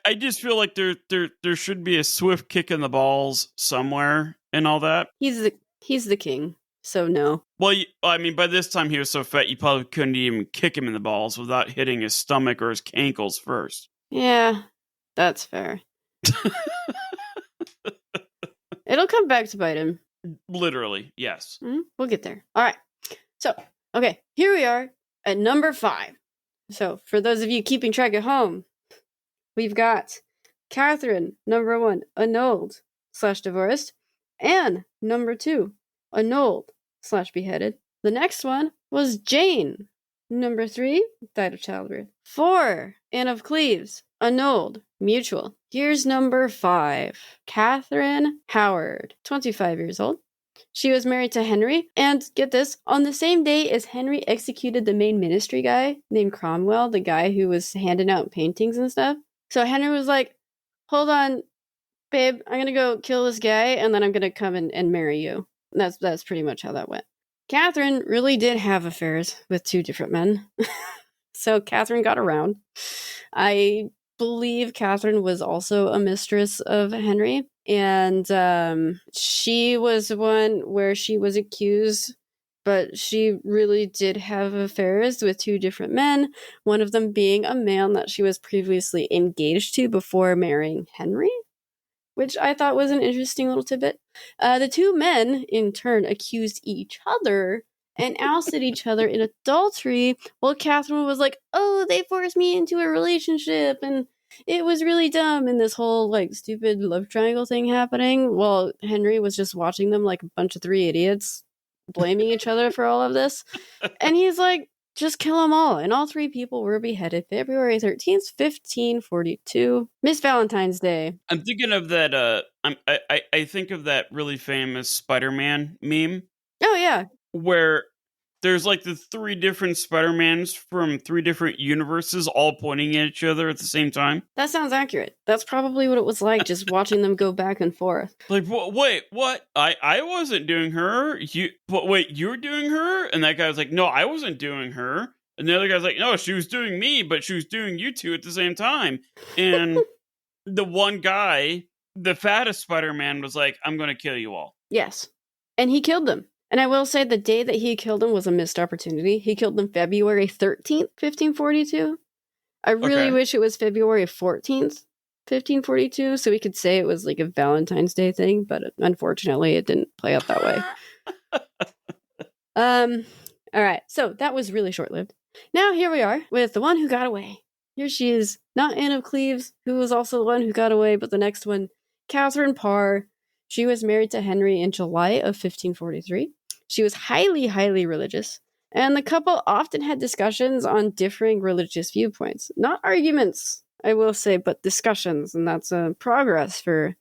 I just feel like there should be a swift kick in the balls somewhere and all that. He's the king, so no. Well, I mean, by this time he was so fat you probably couldn't even kick him in the balls without hitting his stomach or his ankles first. Yeah, that's fair. It'll come back to bite him. Literally, yes. We'll get there. All right. So, okay, here we are at number 5. So, for those of you keeping track at home, we've got Catherine, number 1, annulled / divorced, Anne, number 2, annulled / beheaded. The next one was Jane, number 3, died of childbirth. 4, Anne of Cleves, annulled, mutual. Here's number 5, Catherine Howard, 25 years old. She was married to Henry, and get this, on the same day as Henry executed the main ministry guy named Cromwell, the guy who was handing out paintings and stuff. So Henry was like, hold on, babe, I'm gonna go kill this guy, and then I'm gonna come and marry you. And that's pretty much how that went. Catherine really did have affairs with 2 different men. So Catherine got around. I believe Catherine was also a mistress of Henry, and she was one where she was accused, but she really did have affairs with 2 different men, one of them being a man that she was previously engaged to before marrying Henry, which I thought was an interesting little tidbit. The 2 men, in turn, accused each other and ousted each other in adultery, while Catherine was like, oh, they forced me into a relationship, and it was really dumb, and this whole, like, stupid love triangle thing happening, while Henry was just watching them like a bunch of 3 idiots, blaming each other for all of this. And he's like, just kill them all. And all 3 people were beheaded February 13th, 1542. Miss Valentine's Day. I'm thinking of that, I think of that really famous Spider-Man meme. Oh, yeah. Where there's like the 3 different Spider-Mans from 3 different universes all pointing at each other at the same time. That sounds accurate. That's probably what it was like, just watching them go back and forth. Like, wait, what? I wasn't doing her. You were doing her? And that guy was like, no, I wasn't doing her. And the other guy's like, no, she was doing me, but she was doing you 2 at the same time. And the one guy, the fattest Spider-Man, was like, I'm going to kill you all. Yes. And he killed them. And I will say the day that he killed them was a missed opportunity. He killed them February 13th, 1542. I really wish it was February 14th, 1542, so we could say it was like a Valentine's Day thing, but unfortunately it didn't play out that way. All right, so that was really short-lived. Now here we are with the one who got away. Here she is, not Anne of Cleves, who was also the one who got away, but the next one, Catherine Parr. She was married to Henry in July of 1543. She was highly, highly religious, and the couple often had discussions on differing religious viewpoints. Not arguments, I will say, but discussions, and that's a progress for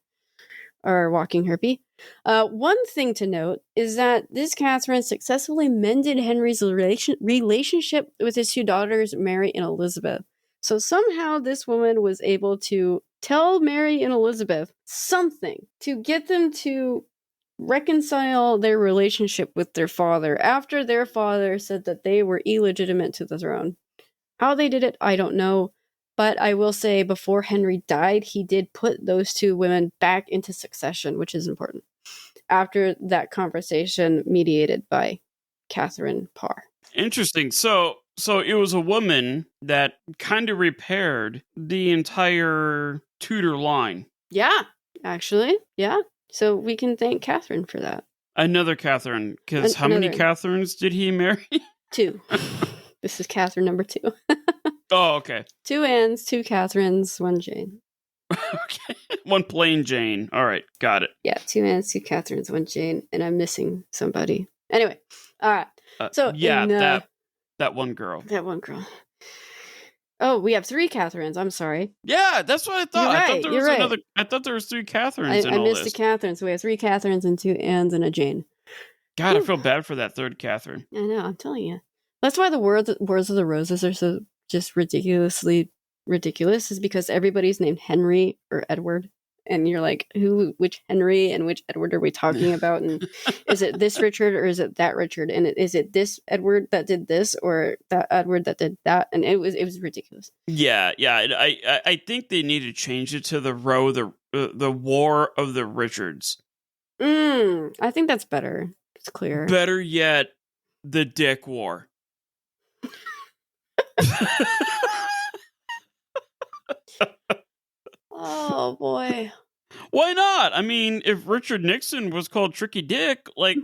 our walking herpy. One thing to note is that this Catherine successfully mended Henry's relationship with his 2 daughters, Mary and Elizabeth. So somehow this woman was able to tell Mary and Elizabeth something to get them to reconcile their relationship with their father after their father said that they were illegitimate to the throne. How they did it, I don't know. But I will say, before Henry died, he did put those two women back into succession, which is important. After that conversation mediated by Catherine Parr. Interesting. So it was a woman that kind of repaired the entire Tudor line. Yeah, actually. Yeah. So we can thank Catherine for that. Another Catherine. Because how many Catherines did he marry? 2. This is Catherine number 2. Oh, okay. 2 Annes, 2 Catherines, 1 Jane. Okay. 1 plain Jane. All right. Got it. Yeah, 2 Annes, 2 Catherines, 1 Jane. And I'm missing somebody. Anyway. All right. So yeah, that one girl. That one girl. Oh, we have 3 Catherines. I'm sorry. Yeah, that's what I thought. Right, I thought there was another. I thought there was 3 Catherines. I missed the Catherine. So we have 3 Catherines and 2 Annes and a Jane. God, I feel bad for that 3rd Catherine. I know. I'm telling you. That's why the Wars of the Roses are so just ridiculously ridiculous. Is because everybody's named Henry or Edward, and you're like, which Henry and which Edward are we talking about? And is it this Richard or is it that Richard? And is it this Edward that did this or that Edward that did that? And it was ridiculous. Yeah. I think they need to change it to the War of the Richards. I think that's better. It's clear. Better yet, the Dick War. Oh boy. Why not? I mean, if Richard Nixon was called Tricky Dick, like,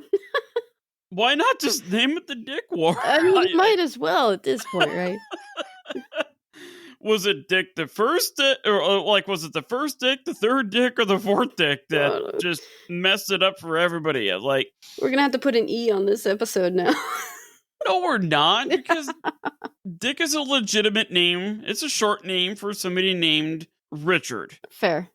why not just name it the Dick War? I mean, you might as well at this point, right? Was it Dick the first, or like, was it the first Dick, the 3rd Dick, or the 4th Dick that just messed it up for everybody? Like, we're gonna have to put an E on this episode now. No, we're not, because Dick is a legitimate name. It's a short name for somebody named Richard. Fair.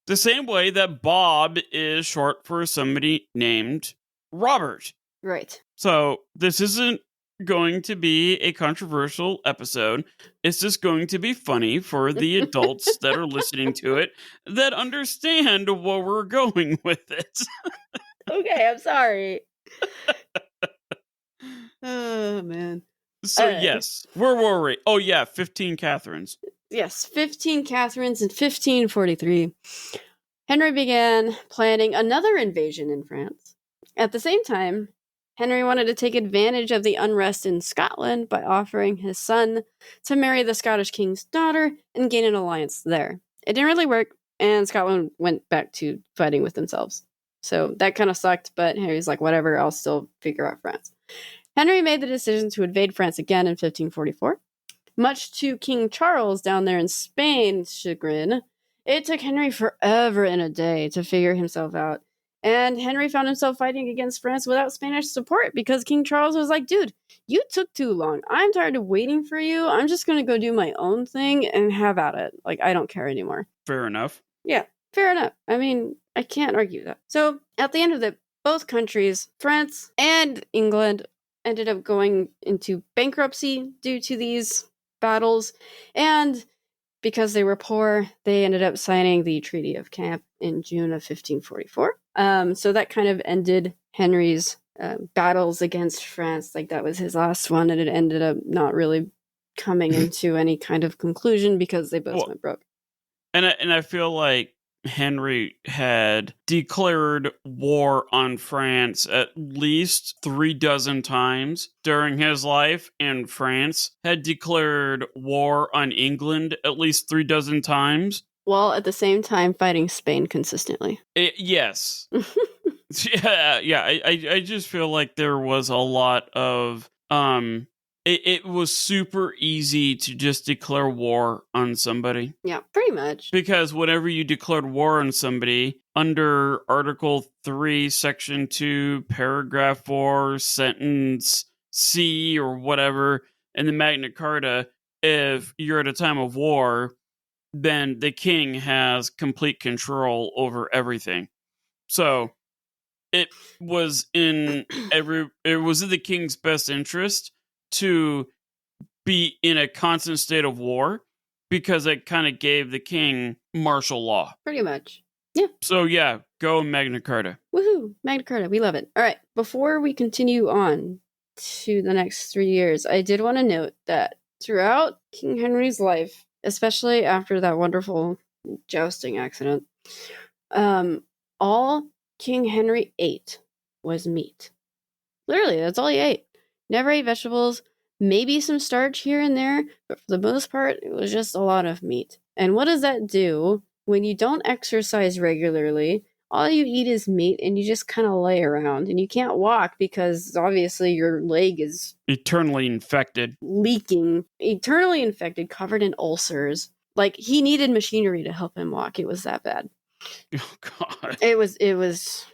The same way that Bob is short for somebody named Robert. Right. So this isn't going to be a controversial episode. It's just going to be funny for the adults that are listening to it that understand where we're going with it. Okay, I'm sorry. Oh, man. So, yes, where were we? Oh, yeah, 15 Catherines. Yes, 15 Catherines in 1543. Henry began planning another invasion in France. At the same time, Henry wanted to take advantage of the unrest in Scotland by offering his son to marry the Scottish king's daughter and gain an alliance there. It didn't really work, and Scotland went back to fighting with themselves. So that kind of sucked, but Henry's like, whatever, I'll still figure out France. Henry made the decision to invade France again in 1544. Much to King Charles down there in Spain's chagrin, it took Henry forever and a day to figure himself out. And Henry found himself fighting against France without Spanish support because King Charles was like, dude, you took too long. I'm tired of waiting for you. I'm just going to go do my own thing and have at it. Like, I don't care anymore. Fair enough. Yeah, fair enough. I mean, I can't argue that. So at the end of it, both countries, France and England, ended up going into bankruptcy due to these battles. And because they were poor, they ended up signing the Treaty of Camp in June of 1544. So that kind of ended Henry's battles against France. Like, that was his last one, and it ended up not really coming into any kind of conclusion because they both went broke. And I feel like Henry had declared war on France at least 36 times during his life, and France had declared war on England at least 36 times. While at the same time fighting Spain consistently. Yes. Yeah. I just feel like there was a lot of it was super easy to just declare war on somebody. Yeah, pretty much. Because whenever you declared war on somebody, under Article 3, Section 2, Paragraph 4, Sentence C, or whatever, in the Magna Carta, if you're at a time of war, then the king has complete control over everything. So it was in the king's best interest to be in a constant state of war because it kind of gave the king martial law. Pretty much. Yeah. So yeah, go Magna Carta. Woohoo! Magna Carta, we love it. All right, before we continue on to the next 3 years, I did want to note that throughout King Henry's life, especially after that wonderful jousting accident, all King Henry ate was meat. Literally, that's all he ate. Never ate vegetables, maybe some starch here and there, but for the most part, it was just a lot of meat. And what does that do when you don't exercise regularly? All you eat is meat and you just kind of lay around and you can't walk because obviously your leg is eternally infected, leaking, eternally infected, covered in ulcers. Like, he needed machinery to help him walk. It was that bad. Oh God. It was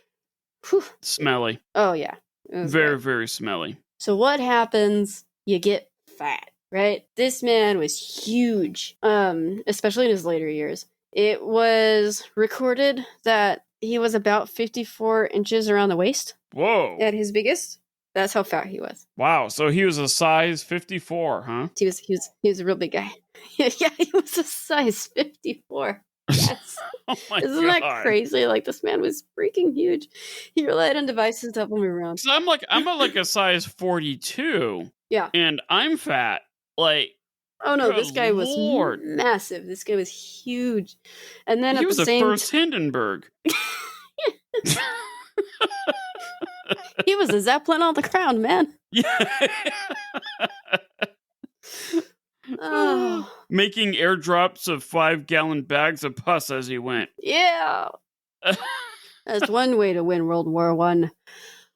whew. Smelly. Oh yeah. Very, very smelly. So what happens? You get fat, right? This man was huge, especially in his later years. It was recorded that he was about 54 inches around the waist. Whoa. At his biggest. That's how fat he was. Wow. So he was a size 54, huh? He was a real big guy. Yeah, he was a size 54. Yes. Oh my Isn't God. that crazy? Like, this man was freaking huge. He relied on devices to help him around. So I'm like a size 42. Yeah. And I'm fat. Like, oh no, this guy was Lord. massive. This guy was huge. And then he at was the same first Hindenburg. he was a Zeppelin on the ground, man. Yeah. Oh. Making airdrops of 5-gallon bags of pus as he went. Yeah. That's one way to win World War I.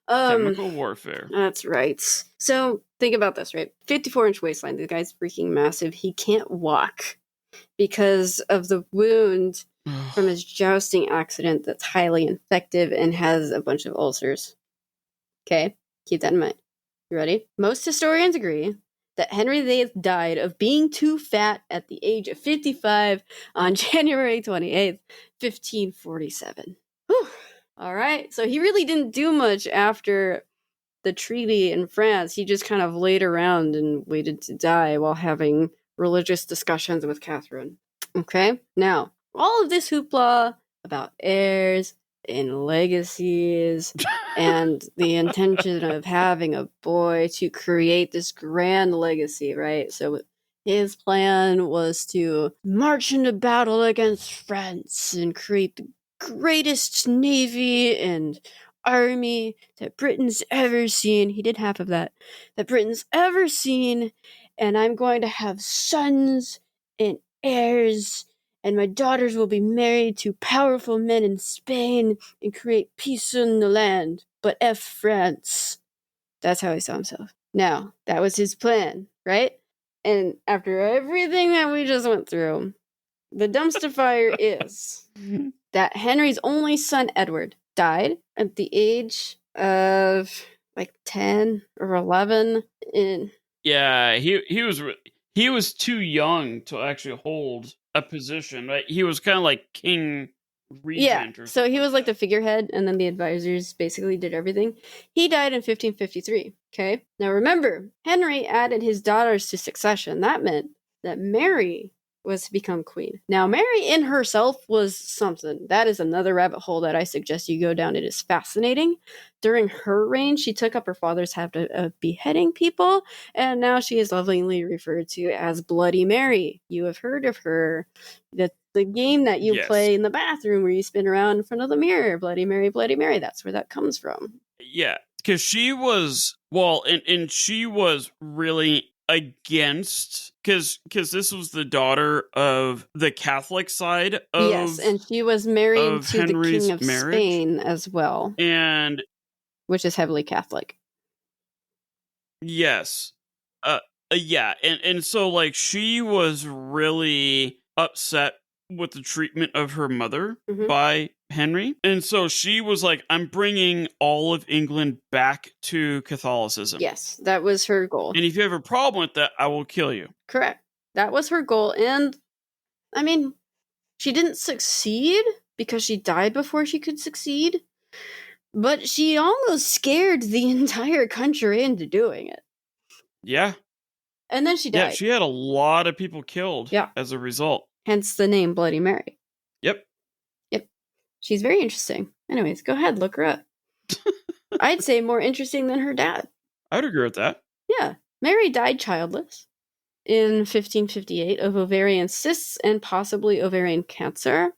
Chemical warfare. That's right. So think about this, right? 54-inch waistline. The guy's freaking massive. He can't walk because of the wound from his jousting accident that's highly infective and has a bunch of ulcers. Okay? Keep that in mind. You ready? Most historians agree that Henry VIII died of being too fat at the age of 55 on January 28th, 1547. Whew. All right, so he really didn't do much after the treaty in France. He just kind of laid around and waited to die while having religious discussions with Catherine. Okay, now, all of this hoopla about heirs and legacies and the intention of having a boy to create this grand legacy, right? So his plan was to march into battle against France and create the greatest navy and army that Britain's ever seen. He did half of that. That Britain's ever seen. And I'm going to have sons and heirs, and my daughters will be married to powerful men in Spain and create peace in the land. But F France. That's how he saw himself. Now, that was his plan, right? And after everything that we just went through, the dumpster fire is that Henry's only son, Edward, died at the age of like 10 or 11. Yeah, he was too young to actually hold a position, right? He was kind of like king regent. Yeah, so he was like the figurehead, and then the advisors basically did everything. He died in 1553, okay? Now remember, Henry added his daughters to succession. That meant that Mary was to become queen. Now, Mary in herself was something. That is another rabbit hole that I suggest you go down. It is fascinating. During her reign, she took up her father's habit of beheading people, and now she is lovingly referred to as Bloody Mary. You have heard of her. The game that you play in the bathroom where you spin around in front of the mirror, Bloody Mary, Bloody Mary. That's where that comes from. Yeah, because she was, well, and she was really against, because this was the daughter of the Catholic side of, yes, and she was married to Henry's the King of marriage. Spain as well, and which is heavily Catholic. Yes. Yeah, and so like she was really upset with the treatment of her mother by Henry. And so she was like, I'm bringing all of England back to Catholicism. Yes, that was her goal. And if you have a problem with that, I will kill you. Correct. That was her goal. And, I mean, she didn't succeed because she died before she could succeed. But she almost scared the entire country into doing it. Yeah. And then she died. Yeah, she had a lot of people killed as a result. Hence the name Bloody Mary. Yep. She's very interesting. Anyways, go ahead, look her up. I'd say more interesting than her dad. I'd agree with that. Yeah. Mary died childless in 1558 of ovarian cysts and possibly ovarian cancer.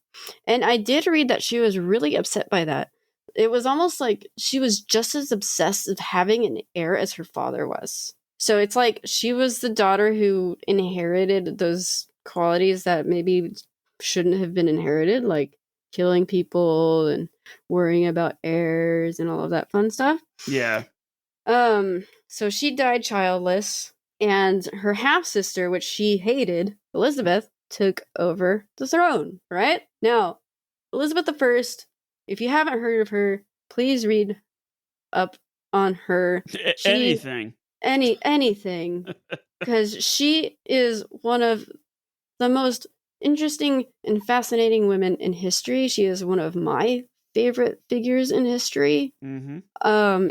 And I did read that she was really upset by that. It was almost like she was just as obsessed with having an heir as her father was. So it's like she was the daughter who inherited those qualities that maybe shouldn't have been inherited, like killing people and worrying about heirs and all of that fun stuff. Yeah. So she died childless, and her half-sister, which she hated, Elizabeth, took over the throne, right? Now, Elizabeth I, if you haven't heard of her, please read up on her. Anything. Anything. Because she is one of the most interesting and fascinating women in history. She is one of my favorite figures in history. Mm-hmm.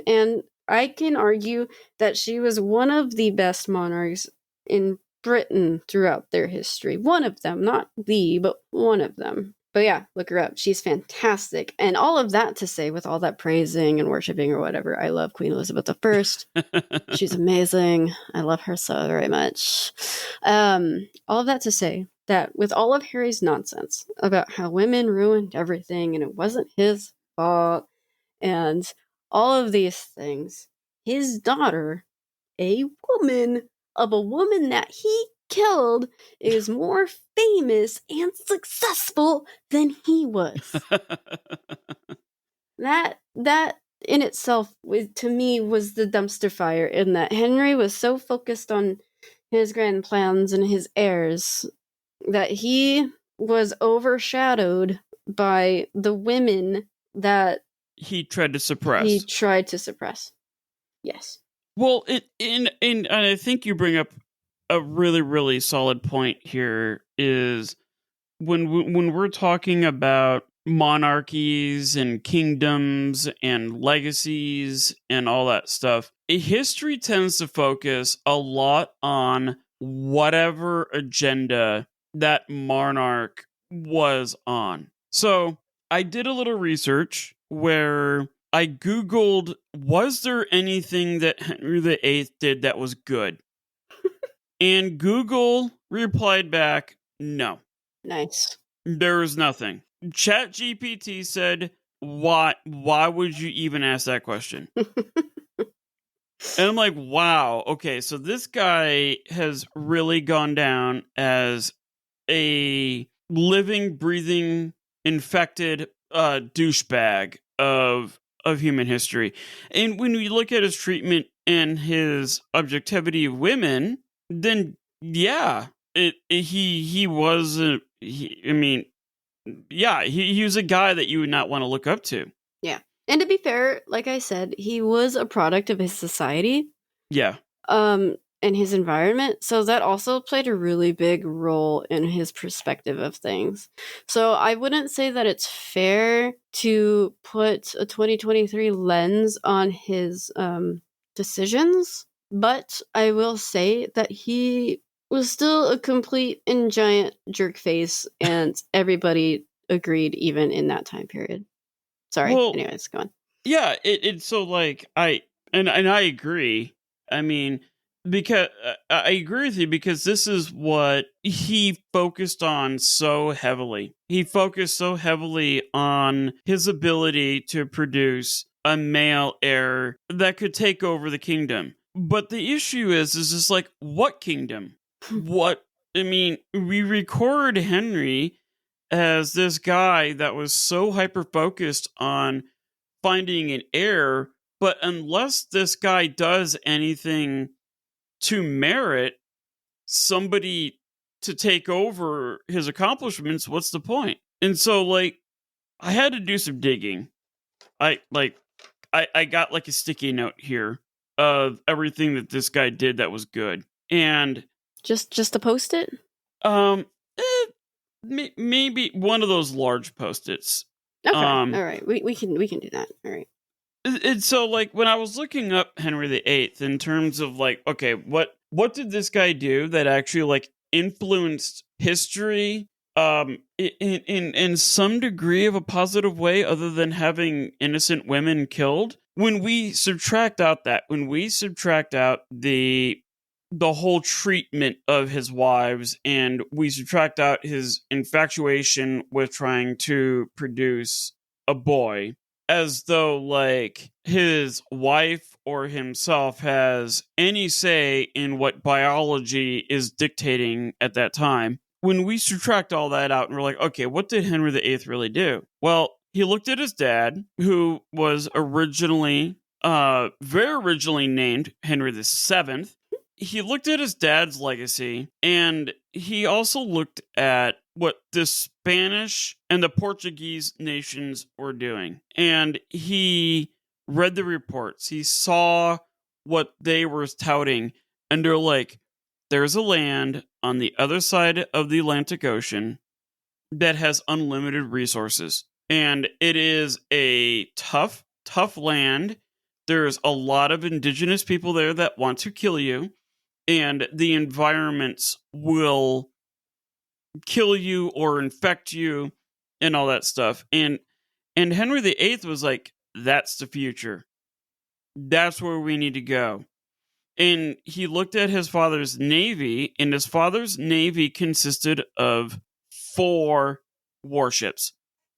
And I can argue that she was one of the best monarchs in Britain throughout their history. One of them, not the, but one of them. But yeah, look her up. She's fantastic. And all of that to say, with all that praising and worshiping or whatever, I love Queen Elizabeth I. She's amazing. I love her so very much. All of that to say that with all of Harry's nonsense about how women ruined everything and it wasn't his fault and all of these things, his daughter, a woman of a woman that he killed, is more famous and successful than he was. That in itself, to me, was the dumpster fire, in that Henry was so focused on his grand plans and his heirs that he was overshadowed by the women that he tried to suppress. Yes. Well, and I think you bring up a really, really solid point here, is when we're talking about monarchies and kingdoms and legacies and all that stuff, history tends to focus a lot on whatever agenda that monarch was on. So I did a little research where I Googled, was there anything that Henry VIII did that was good? And Google replied back, no. Nice. There was nothing. ChatGPT said, why would you even ask that question? And I'm like, wow, okay, so this guy has really gone down as a living, breathing, infected douchebag of human history. And when we look at his treatment and his objectivity of women, then yeah, he was he was a guy that you would not want to look up to. Yeah. And to be fair, like I said, he was a product of his society. Yeah. And his environment. So that also played a really big role in his perspective of things. So I wouldn't say that it's fair to put a 2023 lens on his decisions, but I will say that he was still a complete and giant jerk face, and everybody agreed even in that time period. Sorry. Well, anyways, go on. Yeah, it's so like I agree. I mean, because I agree with you, because this is what he focused on so heavily. He focused so heavily on his ability to produce a male heir that could take over the kingdom. But the issue is just like, what kingdom? What? I mean, we record Henry as this guy that was so hyper-focused on finding an heir, but unless this guy does anything to merit somebody to take over his accomplishments, what's the point? And so, like, I had to do some digging. I got like a sticky note here of everything that this guy did that was good, and just to post it. Maybe one of those large post-its. Okay, all right, we can do that. All right. And so, like, when I was looking up Henry VIII in terms of like, okay, what did this guy do that actually like influenced history in some degree of a positive way, other than having innocent women killed. When we subtract out the whole treatment of his wives, and we subtract out his infatuation with trying to produce a boy, as though like his wife or himself has any say in what biology is dictating at that time. When we subtract all that out and we're like, okay, what did Henry VIII really do? Well, he looked at his dad, who was very originally named Henry VII. He looked at his dad's legacy, and he also looked at what the Spanish and the Portuguese nations were doing. And he read the reports. He saw what they were touting, and they're like, there's a land on the other side of the Atlantic Ocean that has unlimited resources. And it is a tough, tough land. There's a lot of indigenous people there that want to kill you. And the environments will kill you or infect you and all that stuff. And Henry VIII was like, that's the future. That's where we need to go. And he looked at his father's navy, and his father's navy consisted of 4 warships,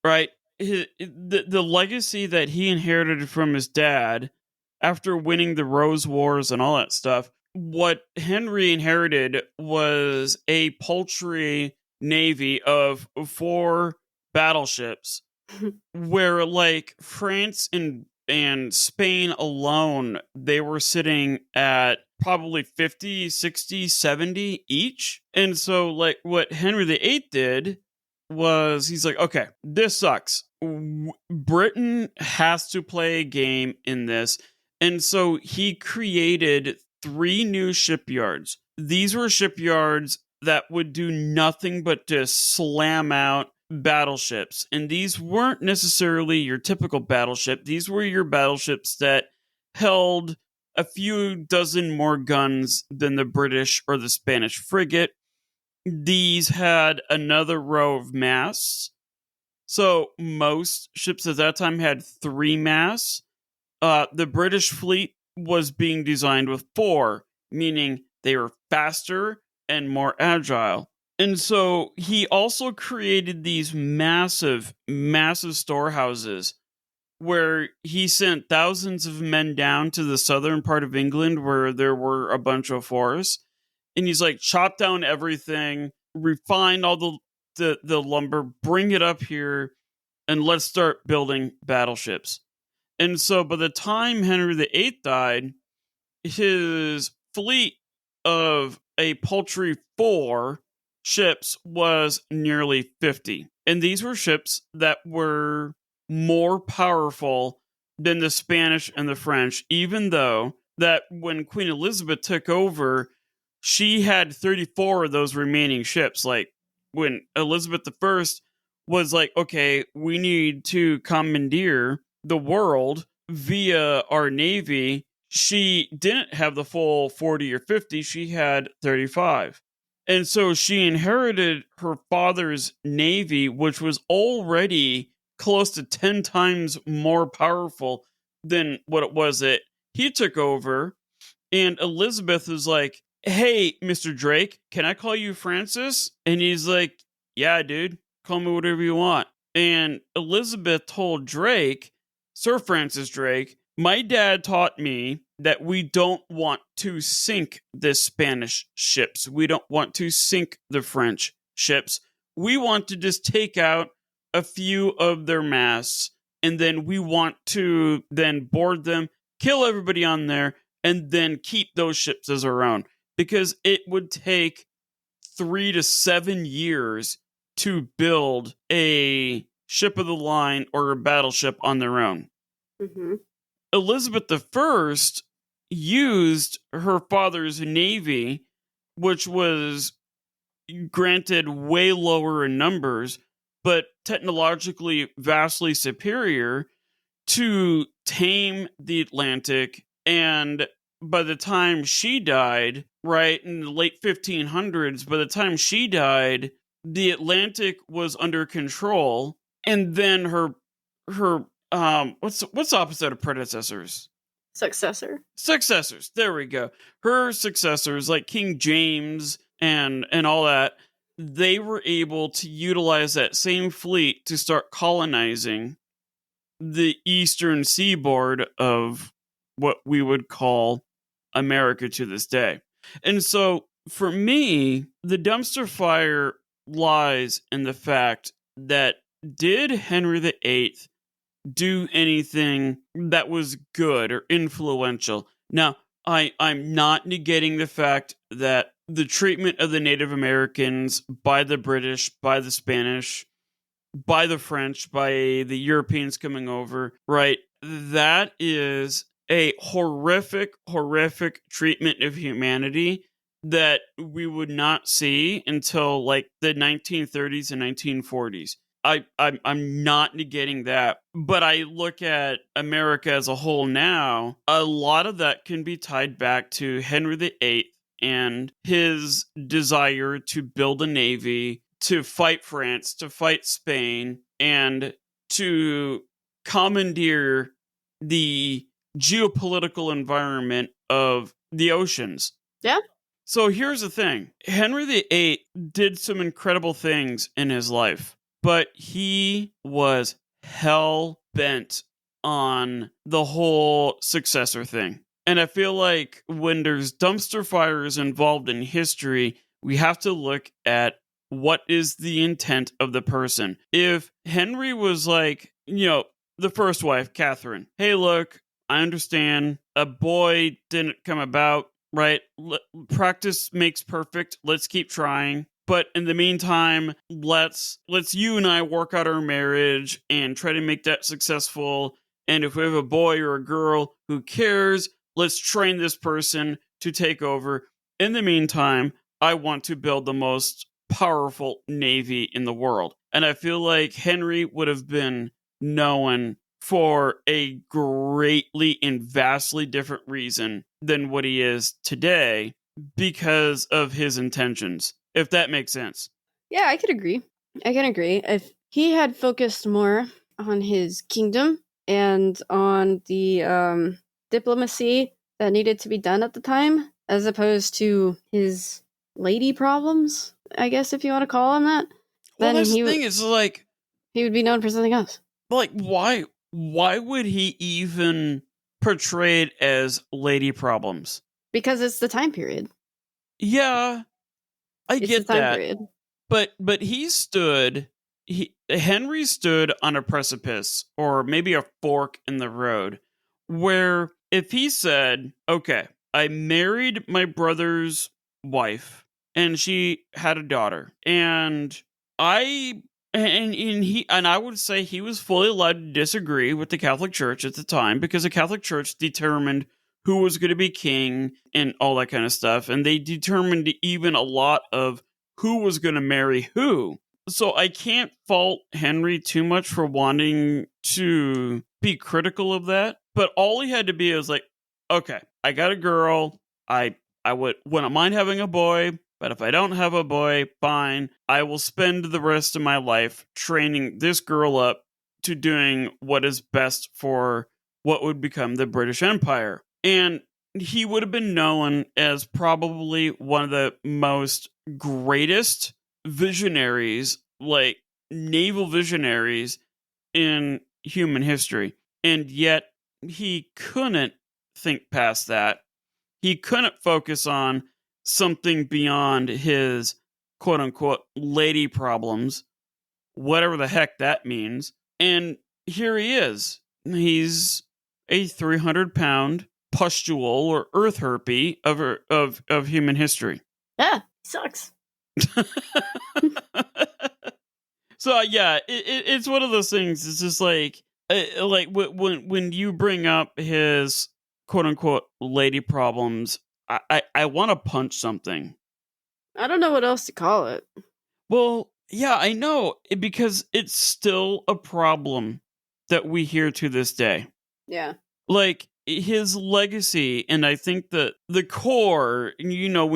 right? The legacy that he inherited from his dad after winning the Rose Wars and all that stuff, what Henry inherited was a paltry navy of 4 battleships, where like France and Spain alone, they were sitting at probably 50, 60, 70 each. And so like what Henry VIII did was he's like, okay, this sucks. Britain has to play a game in this. And so he created 3 new shipyards. These were shipyards that would do nothing but just slam out battleships. And these weren't necessarily your typical battleship. These were your battleships that held a few dozen more guns than the British or the Spanish frigate. These had another row of masts. So most ships at that time had 3 masts. The British fleet was being designed with 4, meaning they were faster and more agile. And so he also created these massive, massive storehouses where he sent thousands of men down to the southern part of England where there were a bunch of forests. And he's like, chop down everything, refine all the lumber, bring it up here, and let's start building battleships. And so by the time Henry VIII died, his fleet of a paltry 4 ships was nearly 50. And these were ships that were more powerful than the Spanish and the French, even though that when Queen Elizabeth took over, she had 34 of those remaining ships. Like when Elizabeth I was like, okay, we need to commandeer the world via our navy, she didn't have the full 40 or 50, she had 35. And so she inherited her father's navy, which was already close to 10 times more powerful than what it was that he took over. And Elizabeth was like, hey, Mr. Drake, can I call you Francis? And he's like, yeah, dude, call me whatever you want. And Elizabeth told Drake, Sir Francis Drake, my dad taught me that we don't want to sink the Spanish ships. We don't want to sink the French ships. We want to just take out a few of their masts, and then we want to then board them, kill everybody on there, and then keep those ships as our own. Because it would take 3 to 7 years to build a ship of the line or a battleship on their own. Mm-hmm. Elizabeth I used her father's navy, which was granted way lower in numbers, but technologically vastly superior, to tame the Atlantic. And by the time she died, right, in the late 1500s, by the time she died, the Atlantic was under control, and then her what's the opposite of predecessors? Successors. There we go. Her successors, like King James and all that, they were able to utilize that same fleet to start colonizing the eastern seaboard of what we would call America to this day. And so for me, the dumpster fire lies in the fact that did Henry VIII do anything that was good or influential? Now, I'm not negating the fact that the treatment of the Native Americans by the British, by the Spanish, by the French, by the Europeans coming over, right? That is a horrific treatment of humanity that we would not see until like the 1930s and 1940s. I'm not negating that, but I look at America as a whole now. A lot of that can be tied back to Henry VIII and his desire to build a navy, to fight France, to fight Spain, and to commandeer the geopolitical environment of the oceans. Yeah. So here's the thing. Henry VIII did some incredible things in his life, but he was hell-bent on the whole successor thing. And I feel like when there's dumpster fires involved in history, we have to look at what is the intent of the person. If Henry was like, the first wife, Catherine, hey, look, I understand a boy didn't come about, right? Practice makes perfect. Let's keep trying. But in the meantime, let's you and I work out our marriage and try to make that successful. And if we have a boy or a girl, who cares? Let's train this person to take over. In the meantime, I want to build the most powerful navy in the world. And I feel like Henry would have been known for a greatly and vastly different reason than what he is today because of his intentions, if that makes sense. Yeah, I can agree. If he had focused more on his kingdom and on the diplomacy that needed to be done at the time, as opposed to his lady problems, I guess, if you want to call him that, well, then that's the thing. It's like he would be known for something else. Like, why would he even portray it as lady problems? Because it's the time period. Yeah, I get the time that. Period. But Henry stood on a precipice, or maybe a fork in the road, where if he said, okay, I married my brother's wife, and she had a daughter, and I would say he was fully allowed to disagree with the Catholic Church at the time, because the Catholic Church determined who was going to be king and all that kind of stuff. And they determined even a lot of who was going to marry who. So I can't fault Henry too much for wanting to be critical of that. But all he had to be is like, okay, I got a girl. I wouldn't mind having a boy. But if I don't have a boy, fine. I will spend the rest of my life training this girl up to doing what is best for what would become the British Empire. And he would have been known as probably one of the most greatest visionaries, like naval visionaries in human history. And yet he couldn't think past that. He couldn't focus on something beyond his quote-unquote lady problems, whatever the heck that means. And here he is. He's a 300-pound pustule or earth herpy of human history. Yeah, sucks. So yeah, it's one of those things. It's just like when you bring up his quote-unquote lady problems, I want to punch something. I don't know what else to call it. Well, yeah, I know, because it's still a problem that we hear to this day. Yeah. Like, his legacy, and I think that the core, when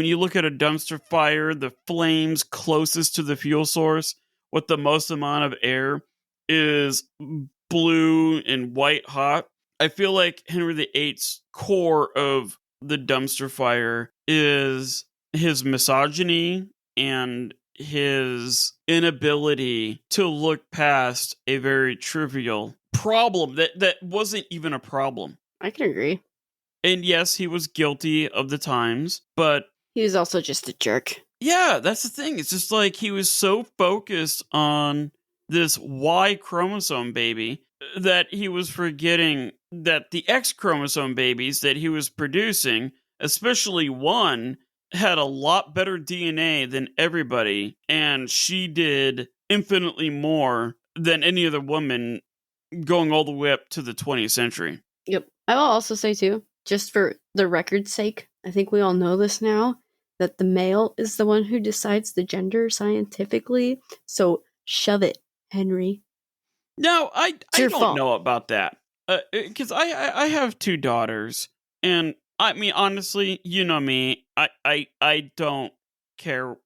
you look at a dumpster fire, the flames closest to the fuel source with the most amount of air is blue and white hot. I feel like Henry VIII's core of the dumpster fire is his misogyny and his inability to look past a very trivial problem that wasn't even a problem. I can agree. And yes, he was guilty of the times, but he was also just a jerk. Yeah, that's the thing. It's just like he was so focused on this Y chromosome baby that he was forgetting that the X chromosome babies that he was producing, especially one, had a lot better DNA than everybody, and she did infinitely more than any other woman going all the way up to the 20th century. Yep. I will also say, too, just for the record's sake, I think we all know this now, that the male is the one who decides the gender scientifically. So shove it, Henry. No, I don't know about that. Because I have two daughters, and I mean, honestly, you know me, I don't care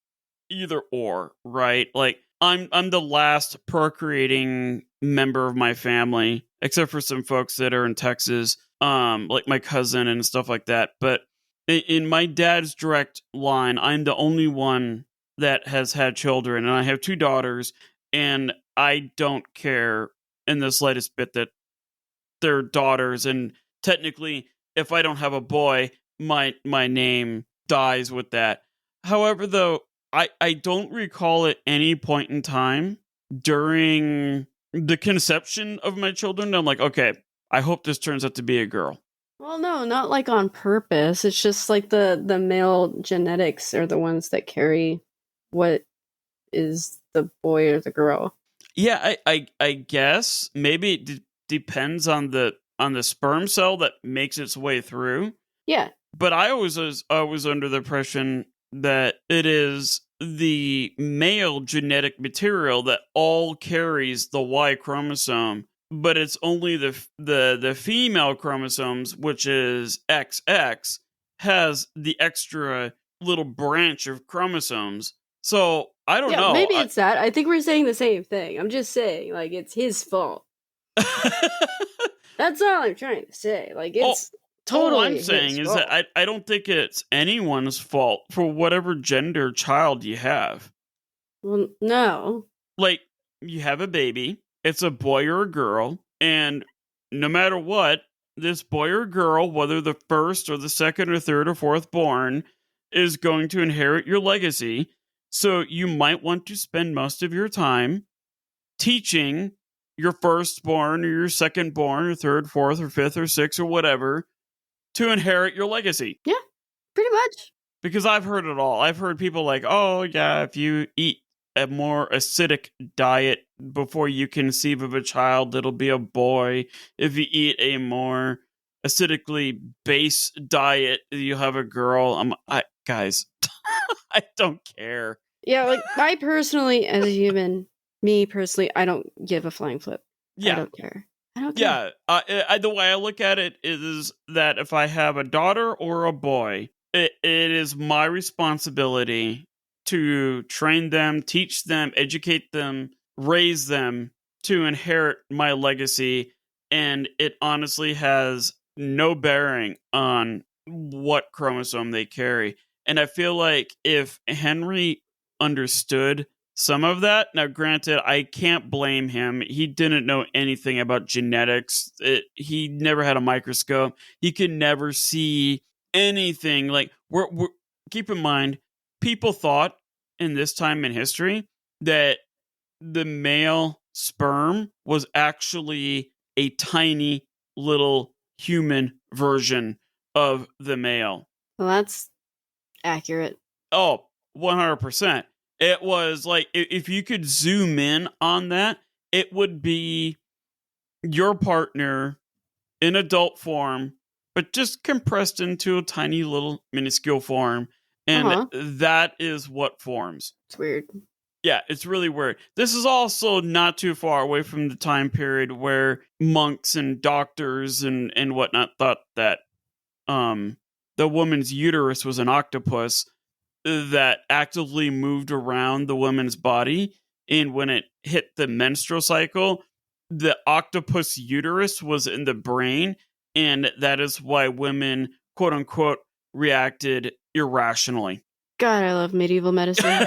either or, right? Like, I'm the last procreating member of my family, except for some folks that are in Texas, like my cousin and stuff like that. But in my dad's direct line, I'm the only one that has had children, and I have two daughters, and I don't care in the slightest bit that they're daughters. And technically, if I don't have a boy, my name dies with that. However, though, I don't recall at any point in time during the conception of my children, I'm like, okay, I hope this turns out to be a girl. Well, no, not like on purpose. It's just like the male genetics are the ones that carry what is the boy or the girl. Yeah, I guess maybe it depends on the sperm cell that makes its way through. Yeah. But I was under the impression that it is the male genetic material that all carries the Y chromosome, but it's only the female chromosomes, which is XX, has the extra little branch of chromosomes. So I don't know. Maybe it's that. I think we're saying the same thing. I'm just saying, like, it's his fault. That's all I'm trying to say. Like, it's totally all I'm saying is that I don't think it's anyone's fault for whatever gender child you have. Well, no. Like, you have a baby, it's a boy or a girl, and no matter what, this boy or girl, whether the first or the second or third or fourth born, is going to inherit your legacy. So you might want to spend most of your time teaching your firstborn or your secondborn or third, fourth, or fifth, or sixth, or whatever to inherit your legacy. Yeah, pretty much. Because I've heard it all. I've heard people like, oh, yeah, if you eat a more acidic diet before you conceive of a child, it'll be a boy. If you eat a more acidically base diet, you'll have a girl. Guys, I don't care. Yeah, like, I personally, as a human, me personally, I don't give a flying flip. Yeah. I don't care. Yeah, the way I look at it is that if I have a daughter or a boy, it is my responsibility to train them, teach them, educate them, raise them to inherit my legacy. And it honestly has no bearing on what chromosome they carry. And I feel like if Henry understood some of that, now granted, I can't blame him. He didn't know anything about genetics. He never had a microscope. He could never see anything. Like, we're keep in mind, people thought in this time in history that the male sperm was actually a tiny little human version of the male. Well, that's accurate. Oh, 100%. It was like, if you could zoom in on that, it would be your partner in adult form, but just compressed into a tiny little minuscule form. And that is what forms. It's weird. Yeah, it's really weird. This is also not too far away from the time period where monks and doctors and whatnot thought that the woman's uterus was an octopus that actively moved around the woman's body, and when it hit the menstrual cycle, the octopus uterus was in the brain, and that is why women, quote unquote, reacted irrationally. God, I love medieval medicine.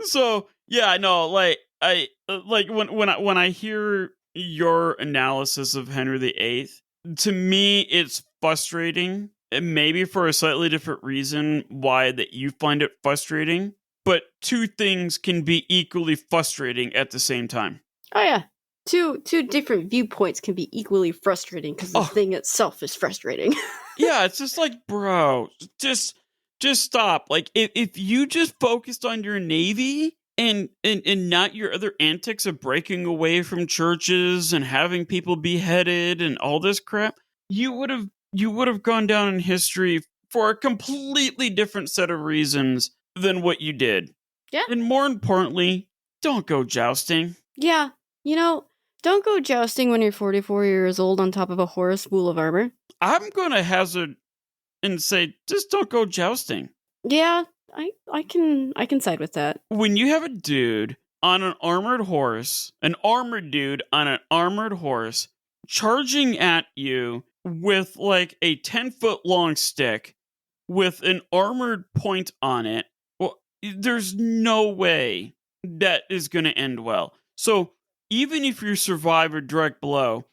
So yeah, I know. Like when I hear your analysis of Henry VIII, to me it's frustrating. And maybe for a slightly different reason why that you find it frustrating. But two things can be equally frustrating at the same time. Oh yeah, two different viewpoints can be equally frustrating because the thing itself is frustrating. Yeah, it's just like, bro, just stop. Like if you just focused on your Navy and not your other antics of breaking away from churches and having people beheaded and all this crap, you would have gone down in history for a completely different set of reasons than what you did. Yeah. And more importantly, don't go jousting. Yeah. Don't go jousting when you're 44 years old on top of a horse full of armor. I'm going to hazard and say, just don't go jousting. Yeah, I can side with that. When you have a dude on an armored horse, an armored dude on an armored horse, charging at you with like a 10-foot long stick with an armored point on it, well, there's no way that is going to end well. So even if you survive a direct blow,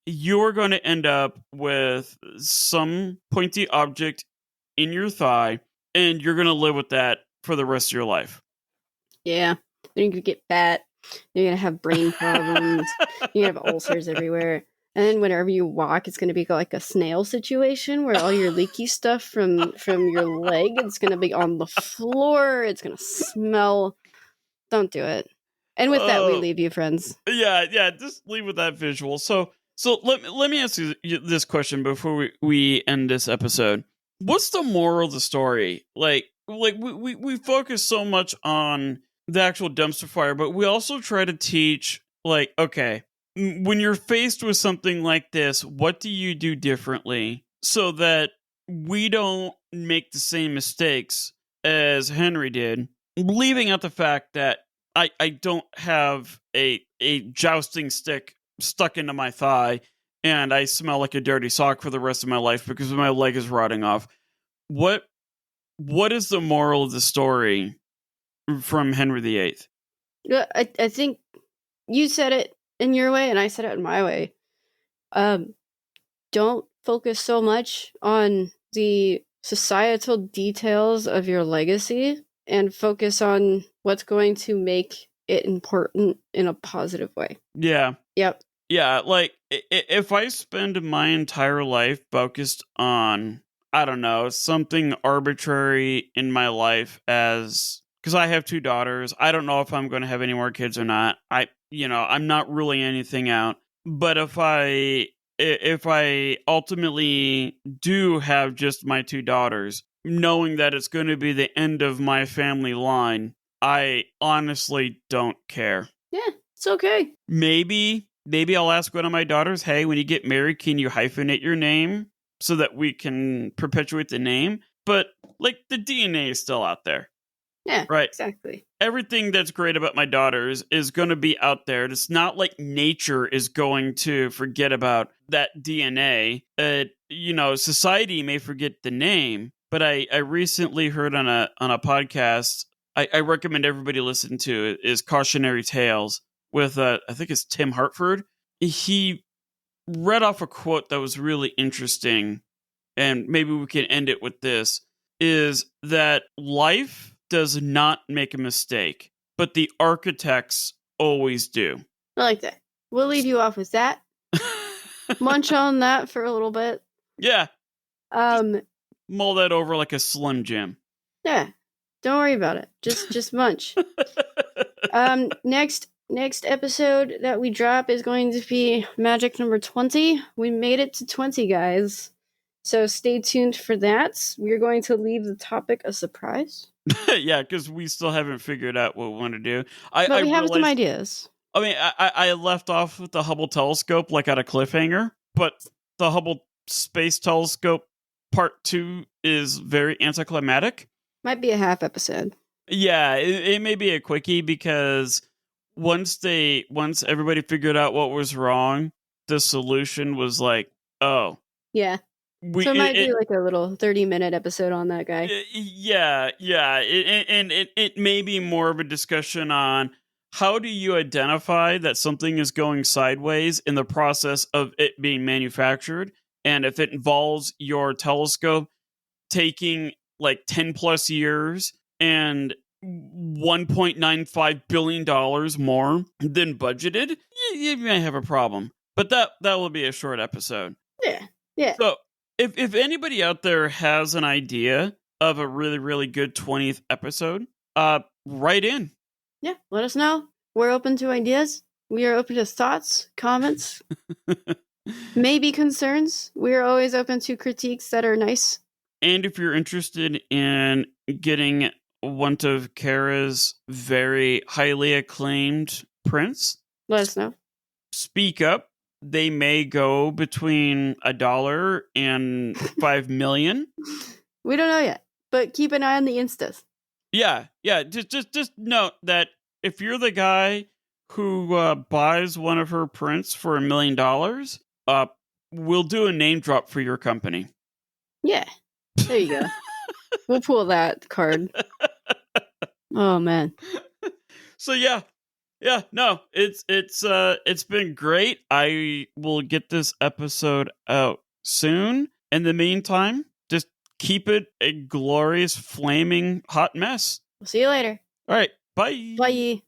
you're going to end up with some pointy object in your thigh, and you're going to live with that for the rest of your life. Yeah. Then you're going to get fat. You're going to have brain problems. You're going to have ulcers everywhere. And then whenever you walk, it's going to be like a snail situation where all your leaky stuff from your leg, it's going to be on the floor. It's going to smell. Don't do it. And with that, we leave you, friends. Yeah, just leave with that visual. So let me ask you this question before we end this episode. What's the moral of the story? Like we focus so much on the actual dumpster fire, but we also try to teach, like, okay, when you're faced with something like this, what do you do differently so that we don't make the same mistakes as Henry did, leaving out the fact that I don't have a jousting stick stuck into my thigh and I smell like a dirty sock for the rest of my life because my leg is rotting off. What is the moral of the story from Henry VIII? Yeah, I think you said it in your way and I said it in my way. Don't focus so much on the societal details of your legacy and focus on what's going to make it important in a positive way. Yeah. Yep. Yeah, like, if I spend my entire life focused on, I don't know, something arbitrary in my life because I have 2 daughters, I don't know if I'm going to have any more kids or not. I'm not ruling anything out. But if I ultimately do have just my 2 daughters, knowing that it's going to be the end of my family line, I honestly don't care. Yeah, it's okay. Maybe I'll ask one of my daughters, hey, when you get married, can you hyphenate your name so that we can perpetuate the name? But, like, the DNA is still out there. Yeah, right. Exactly. Everything that's great about my daughters is going to be out there. It's not like nature is going to forget about that DNA. Society may forget the name, but I recently heard on a podcast, I recommend everybody listen to it, is Cautionary Tales with, I think it's Tim Hartford. He read off a quote that was really interesting, and maybe we can end it with this, is that life does not make a mistake, but the architects always do. I like that. We'll leave you off with that. Munch on that for a little bit. Yeah. Just mull that over like a Slim Jim. Yeah. Don't worry about it. Just munch. Next episode that we drop is going to be magic number 20. We made it to 20, guys. So stay tuned for that. We're going to leave the topic a surprise. Yeah, because we still haven't figured out what we want to do. But we have some realized, ideas. I mean, I left off with the Hubble telescope like at a cliffhanger, but the Hubble Space Telescope Part 2 is very anticlimactic. Might be a half episode. Yeah, it may be a quickie because once everybody figured out what was wrong, the solution was like, oh. Yeah. So it might be like a little 30-minute episode on that guy. Yeah. It may be more of a discussion on how do you identify that something is going sideways in the process of it being manufactured, and if it involves your telescope taking like 10 plus years and $1.95 billion more than budgeted, you may have a problem. But that will be a short episode. Yeah. So if anybody out there has an idea of a really, really good 20th episode, write in. Yeah, let us know. We're open to ideas. We are open to thoughts, comments, maybe concerns. We are always open to critiques that are nice. And if you're interested in getting one of Kara's very highly acclaimed prints, let us know. Speak up. They may go between $1 and 5 million. We don't know yet, but keep an eye on the Instas. Yeah. Just note that if you're the guy who buys one of her prints for $1 million, we'll do a name drop for your company. Yeah. There you go. We'll pull that card. Oh man. So yeah, no, it's been great. I will get this episode out soon. In the meantime, just keep it a glorious, flaming hot mess. We'll see you later. All right, bye. Bye.